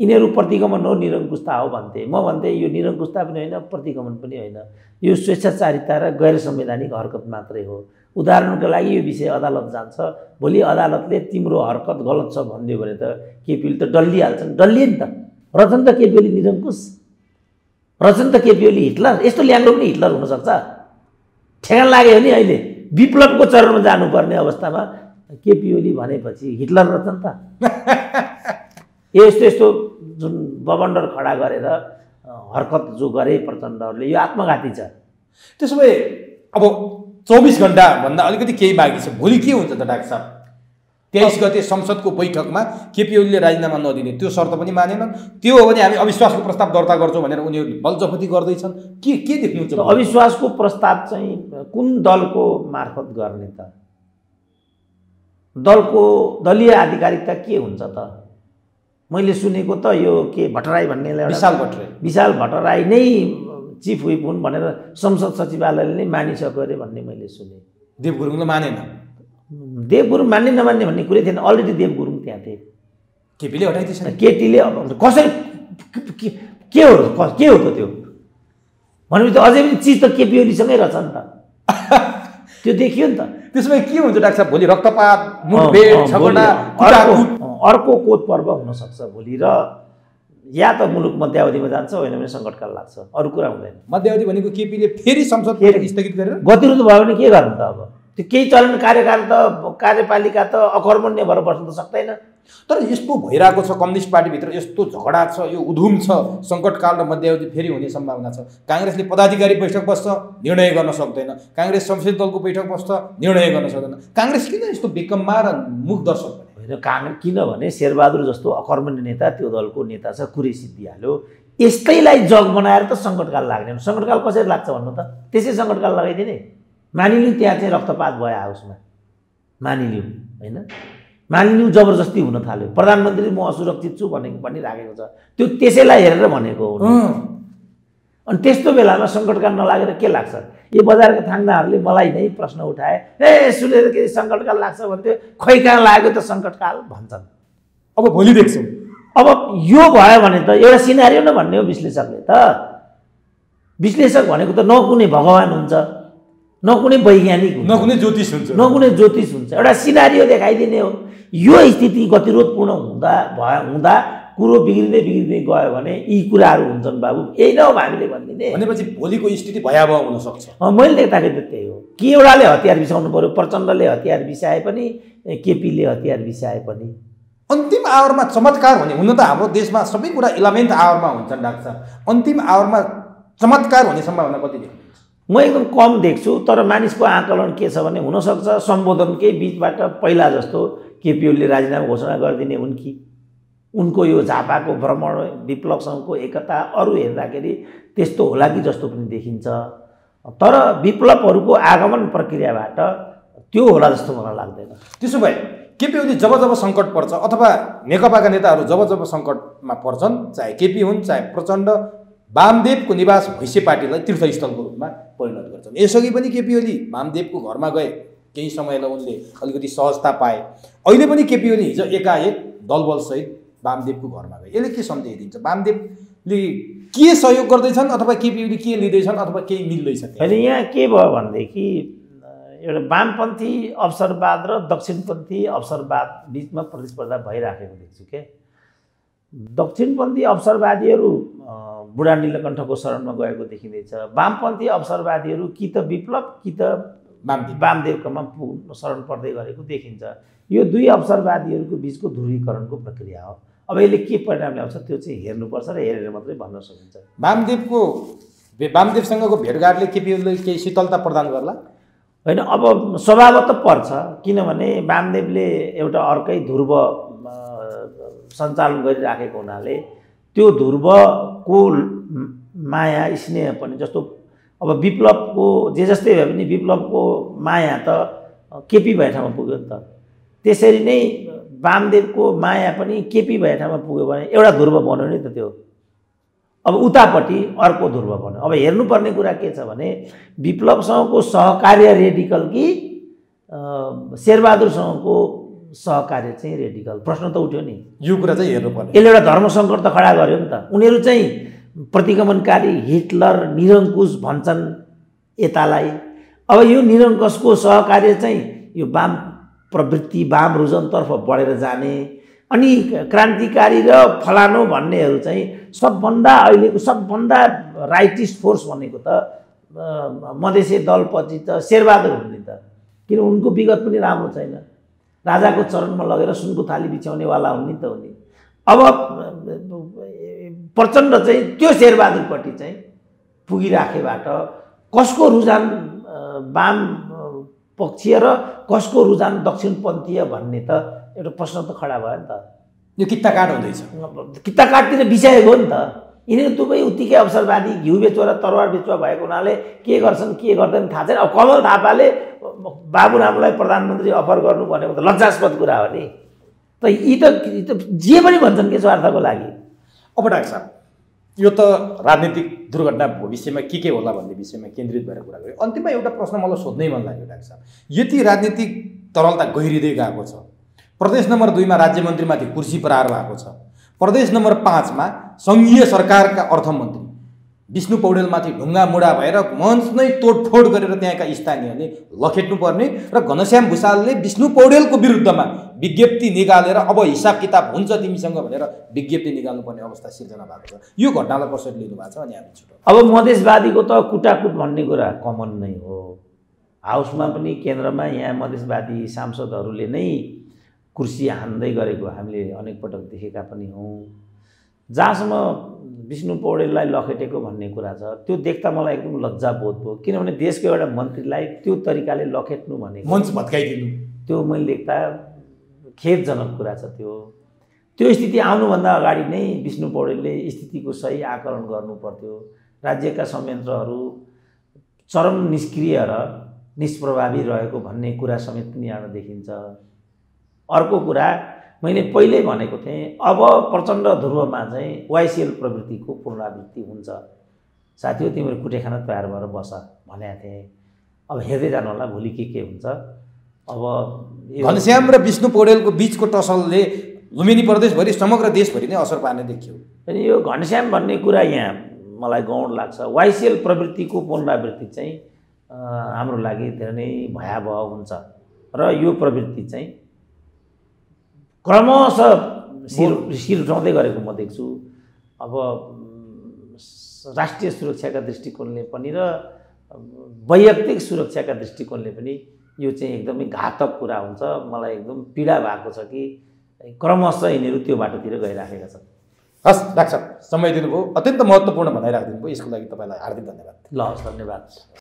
यिनीहरू प्रतिगमन हो, निरङ्कुशता हो भन्थे। म भन्थे यो निरङ्कुशता पनि होइन, प्रतिगमन पनि होइन, यो स्वेच्छाचारिता र गैर संवैधानिक हरकत मात्रै हो। उदाहरणको लागि यो विषय अदालत जान्छ, भोलि अदालतले तिम्रो हरकत गलत छ भनिदियो भने त केपी ओली त डल्लिहाल्छन्। डल्लिए नि त, रचन त केपी ओली निरङ्कुश, रचन त केपी ओली हिटलर। यस्तो ल्याङ्ग्रो पनि हिटलर हुनसक्छ। ठेगान लाग्यो भने अहिले विप्लवको चरणमा जानुपर्ने अवस्थामा केपी ओली भनेपछि हिटलर रचन त यस्तो यस्तो जुन बबन्डर खडा गरेर हरकत जो गरे प्रचण्डहरूले यो आत्मघाती छ। त्यसो भए अब 24 घण्टा भन्दा अलिकति केही बाँकी छ। भोलि के हुन्छ त डाक्टर साहब? 23 गते संसदको बैठकमा केपी ओलीले राजीनामा नदिने त्यो शर्त पनि मानेनन्। त्यो हो भने हामी अविश्वासको प्रस्ताव दर्ता गर्छौँ भनेर उनीहरूले बलजफ्ती गर्दैछन्। के देख्नुहुन्छ? अविश्वासको प्रस्ताव चाहिँ कुन दलको मार्फत गर्ने त? दलको दलीय आधिकारिकता के हुन्छ त? मैले सुनेको त यो के भट्टराई भन्नेलाई विशाल भट्टराई नै चिफ व्हिप हुन् भनेर संसद सचिवालयले नै मानिसक्यो अरे भन्ने मैले सुने। देव गुरुङले मानेन। देव गुरुङ मान्ने नमान्ने भन्ने कुरै थिएन, अलरेडी देव गुरुङ त्यहाँ थिए। केपीले हटाइदिएछ। केटीले अब कसरी के हो त त्यो भनेपछि त अझै पनि चिज त केपी ओलीसँगै रहेछ नि त। त्यो देखियो नि त। त्यसो भए के हुन्छ डाक्टर साहब? भोलि रक्तपात, मुठभेड, झगडा, अर्को कोद पर्व हुनसक्छ भोलि, र या त मुलुक मध्यावधिमा जान्छ, होइन भने सङ्कटकाल लाग्छ, अरू कुरा हुँदैन। मध्यावधि भनेको केपीले फेरि संसद स्थगित गरेर गतिरोध भयो भने के गर्नु त? अब त्यो केही चलन कार्यकाल त कार्यपालिका त अकर्मण्य भएर बस्न त सक्दैन। तर यस्तो भइरहेको छ कम्युनिस्ट पार्टीभित्र, यस्तो झगडा छ, यो उधुम छ, सङ्कटकाल र मध्यावधि फेरि हुने सम्भावना छ। काङ्ग्रेसले पदाधिकारी बैठक बस्छ, निर्णय गर्न सक्दैन। काङ्ग्रेस संसदीय दलको बैठक बस्छ, निर्णय गर्न सक्दैन। काङ्ग्रेस किन यस्तो बेकम्मा र मुख दर्शक होइन? काङ्ग्रेस किनभने शेरबहादुर जस्तो अकर्मण्य नेता त्यो दलको नेता छ, कुरै सिद्धिहाल्यो। यस्तैलाई जग बनाएर त सङ्कटकाल लाग्दैन। सङ्कटकाल कसरी लाग्छ भन्नु त? त्यसै सङ्कटकाल लगाइदिने। मानिलिउँ त्यहाँ चाहिँ रक्तपात भयो हाउसमा, मानिलिउँ होइन, मानिलिउँ जबरजस्ती हुन थाल्यो, प्रधानमन्त्री म असुरक्षित छु भनेको पनि राखेको छ, त्यो त्यसैलाई हेरेर भनेको हो। अनि त्यस्तो बेलामा सङ्कटकाल नलागेर के लाग्छ? यो बजारका थाङ्नाहरूले मलाई नै प्रश्न उठाए, सुनेर के सङ्कटकाल लाग्छ भन्थ्यो, खोइ कहाँ लाग्यो त सङ्कटकाल भन्छन्। अब भोलि देख्छौँ। अब यो भयो भने त एउटा सिनारियो नै भन्ने हो विश्लेषकले त। विश्लेषक भनेको त न कुनै भगवान हुन्छ, न कुनै वैज्ञानिक हुन्छ, न कुनै ज्योतिष हुन्छ, न कुनै ज्योतिष हुन्छ। एउटा सिनारियो देखाइदिने हो। यो स्थिति गतिरोधपूर्ण हुँदा कुरो बिग्रिँदै गयो भने यी कुराहरू हुन्छन् बाबु, यही नै हो हामीले भनिदिने। भनेपछि भोलिको स्थिति भयावह हुनसक्छ। मैले देख्दाखेरि त त्यही हो कि एउटाले हतियार बिसाउनु पऱ्यो, प्रचण्डले हतियार बिसाए पनि, केपीले हतियार बिसाए पनि। अन्तिम आवरमा चमत्कार हुने, हुन त हाम्रो देशमा सबै कुरा 11th आवरमा हुन्छन् डाक्टर साहब। अन्तिम आवरमा चमत्कार हुने सम्भावना कति देख्नुहुन्छ? म एकदम कम देख्छु। तर मानिसको आकलन के छ भने हुनसक्छ सम्बोधनकै बिचबाट पहिला जस्तो केपी ओलीले राजीनामा घोषणा गरिदिने हुन् कि उनको यो झापाको भ्रमण, विप्लवसँगको एकता अरू हेर्दाखेरि त्यस्तो होला कि जस्तो पनि देखिन्छ। तर विप्लवहरूको आगमन प्रक्रियाबाट त्यो होला जस्तो मलाई लाग्दैन। त्यसो भए केपी ओली जब सङ्कट पर्छ अथवा नेकपाका नेताहरू जब सङ्कटमा पर्छन्, चाहे केपी हुन् चाहे प्रचण्ड, वामदेवको निवास भैँसे पार्टीलाई तीर्थस्थलको रूपमा परिणत गर्छन्। यसअघि पनि केपी ओली वामदेवको घरमा गए, केही समयलाई उनले अलिकति सहजता पाए। अहिले पनि केपी ओली हिजो एकाएक दलबलसहित वामदेवको घरमा गए। यसले के सन्देश दिन्छ? वामदेवले के सहयोग गर्दैछन् अथवा केपी ओली के लिँदैछन् अथवा केही मिल्दैछ? होइन, यहाँ के भयो भनेदेखि एउटा वामपन्थी अवसरवाद र दक्षिणपन्थी अवसरवाद बिचमा प्रतिस्पर्धा भइराखेको देख्छु के। दक्षिणपन्थी अवसरवादीहरू बुढा नीलकण्ठको शरणमा गएको देखिँदैछ। वामपन्थी अवसरवादीहरू कि त विप्लव कि त वामदेवकोमा शरण पर्दै गरेको देखिन्छ। यो दुई अवसरवादीहरूको बिचको ध्रुवीकरणको प्रक्रिया हो। अब यसले के परिणाम ल्याउँछ त्यो चाहिँ हेर्नुपर्छ र हेरेर मात्रै भन्न सकिन्छ। वामदेवसँगको भेटघाटले केपी ओलीलाई केही शीतलता प्रदान गर्ला? होइन, अब स्वभावतः पर्छ, किनभने वामदेवले एउटा अर्कै ध्रुव सञ्चालन गरिराखेको हुनाले त्यो ध्रुवको माया स्नेह पनि, जस्तो अब विप्लवको जे जस्तै भए पनि विप्लवको माया त केपी भए ठाउँमा पुग्यो नि त, त्यसरी नै वामदेवको माया पनि केपी भए ठाउँमा पुग्यो भने एउटा ध्रुव बन्यो नि त त्यो। अब उतापट्टि अर्को ध्रुव बन्यो। अब हेर्नुपर्ने कुरा के छ भने विप्लवसँगको सहकार्य रेडिकल कि शेरबहादुरसँगको सहकार्य चाहिँ रेडिकल प्रश्न त उठ्यो नि। यो कुरा चाहिँ हेर्नु पर्ने। यसले एउटा धर्म सङ्कट त खडा गर्यो नि त। उनीहरू चाहिँ प्रतिगमनकारी हिटलर निरङ्कुश भन्छन् यतालाई। अब यो निरङ्कुशको सहकार्य चाहिँ यो वाम प्रवृत्ति वाम रुझानतर्फ बढेर जाने, अनि क्रान्तिकारी र फलानो भन्नेहरू चाहिँ सबभन्दा अहिलेको सबभन्दा राइटिस्ट फोर्स भनेको त मधेसी दलपछि त शेरबहादुर हुन् नि त। किन उनको विगत पनि राम्रो छैन, राजाको चरणमा लगेर सुनको थाली बिछाउनेवाला हुन् नि त उनी। अब प्रचण्ड चाहिँ त्यो शेरबहादुरपट्टि चाहिँ पुगिराखेबाट कसको रुझान वाम पक्षीय र कसको रुझान दक्षिणपन्थीय भन्ने त एउटा प्रश्न त खडा भयो नि त। यो कित्ताकाट हुँदैछ, कित्ताकाटतिर बिसाएको नि त। यिनीहरू दुवै उत्तिकै अवसरवादी घिउ बेचुवा र तरवार बेचुवा भएको हुनाले के गर्छन् के गर्दैन थाहा छैन। अब कमल थापाले बाबुरामलाई प्रधानमन्त्री अफर गर्नु भनेको त लज्जास्पद कुरा हो नि। त यी त जे पनि भन्छन् के स्वार्थको लागि। अब डाक्टर साहब, यो त राजनीतिक दुर्घटना भविष्यमा के होला भन्ने विषयमा केन्द्रित भएर कुरा गऱ्यो। अन्तिममा एउटा प्रश्न मलाई सोध्नै मन लाग्यो डाक्टर साहब, यति राजनीतिक तरलता गहिरिँदै गएको छ, प्रदेश नम्बर 2 मा राज्यमन्त्रीमाथि कुर्सी प्रहार भएको छ, प्रदेश नम्बर 5 मा सङ्घीय सरकारका अर्थमन्त्री विष्णु पौडेलमाथि ढुङ्गा मुढा भएर मञ्च नै तोडफोड गरेर त्यहाँका स्थानीयले लखेट्नुपर्ने र घनश्याम भुसालले विष्णु पौडेलको विरुद्धमा विज्ञप्ति निकालेर अब हिसाब किताब हुन्छ तिमीसँग भनेर विज्ञप्ति निकाल्नुपर्ने अवस्था सिर्जना भएको छ। यो घटनालाई कसरी लिनु भएको छ अनि हामी छुट्यो। अब मधेसवादीको त कुटाकुट भन्ने कुरा कमन नै हो। हाउसमा पनि केन्द्रमा यहाँ मधेसवादी सांसदहरूले नै कुर्सी हान्दै गरेको हामीले अनेक पटक देखेका पनि हौँ। जहाँसम्म विष्णु पौडेललाई लखेटेको भन्ने कुरा छ, त्यो देख्दा मलाई एकदम लज्जा बोध भयो। किनभने देशको एउटा मन्त्रीलाई त्यो तरिकाले लखेट्नु भनेको, मञ्च भत्काइदिनु, त्यो मैले देख्दा खेदजनक कुरा छ। त्यो स्थिति आउनुभन्दा अगाडि नै विष्णु पौडेलले स्थितिको सही आकलन गर्नु पर्थ्यो। राज्यका संयन्त्रहरू चरम निष्क्रिय र निष्प्रभावी रहेको भन्ने कुरा समेत पनि यहाँ देखिन्छ। अर्को कुरा मैले पहिल्यै भनेको थिएँ, अब प्रचण्ड ध्रुवमा चाहिँ वाइसिएल प्रवृत्तिको पुनरावृत्ति हुन्छ। साथीहो तिम्रो कुटे खाना तयार भएर बस भनेको थिएँ। अब हेर्दै जानु होला भोलि के हुन्छ। अब घनश्याम र विष्णु पौडेलको बिचको टसलले लुम्बिनी प्रदेशभरि समग्र देशभरि नै असर पार्ने देखियो। अनि यो घनश्याम भन्ने कुरा यहाँ मलाई गौण लाग्छ। वाइसिएल प्रवृत्तिको पुनरावृत्ति चाहिँ हाम्रो लागि धेरै नै भयावह हुन्छ र यो प्रवृत्ति चाहिँ क्रमशः शिर उठाउँदै गरेको म देख्छु। अब राष्ट्रिय सुरक्षाका दृष्टिकोणले पनि र वैयक्तिक सुरक्षाका दृष्टिकोणले पनि यो चाहिँ एकदमै घातक कुरा हुन्छ। मलाई एकदम पीडा भएको छ कि क्रमशः यिनीहरू त्यो बाटोतिर गइराखेका छन्। हस् डाक्टर साहब, समय दिनुभयो, अत्यन्त महत्त्वपूर्ण भनाइ राखिदिनु भयो, यसको लागि तपाईँलाई हार्दिक धन्यवाद। ल हस्, धन्यवाद।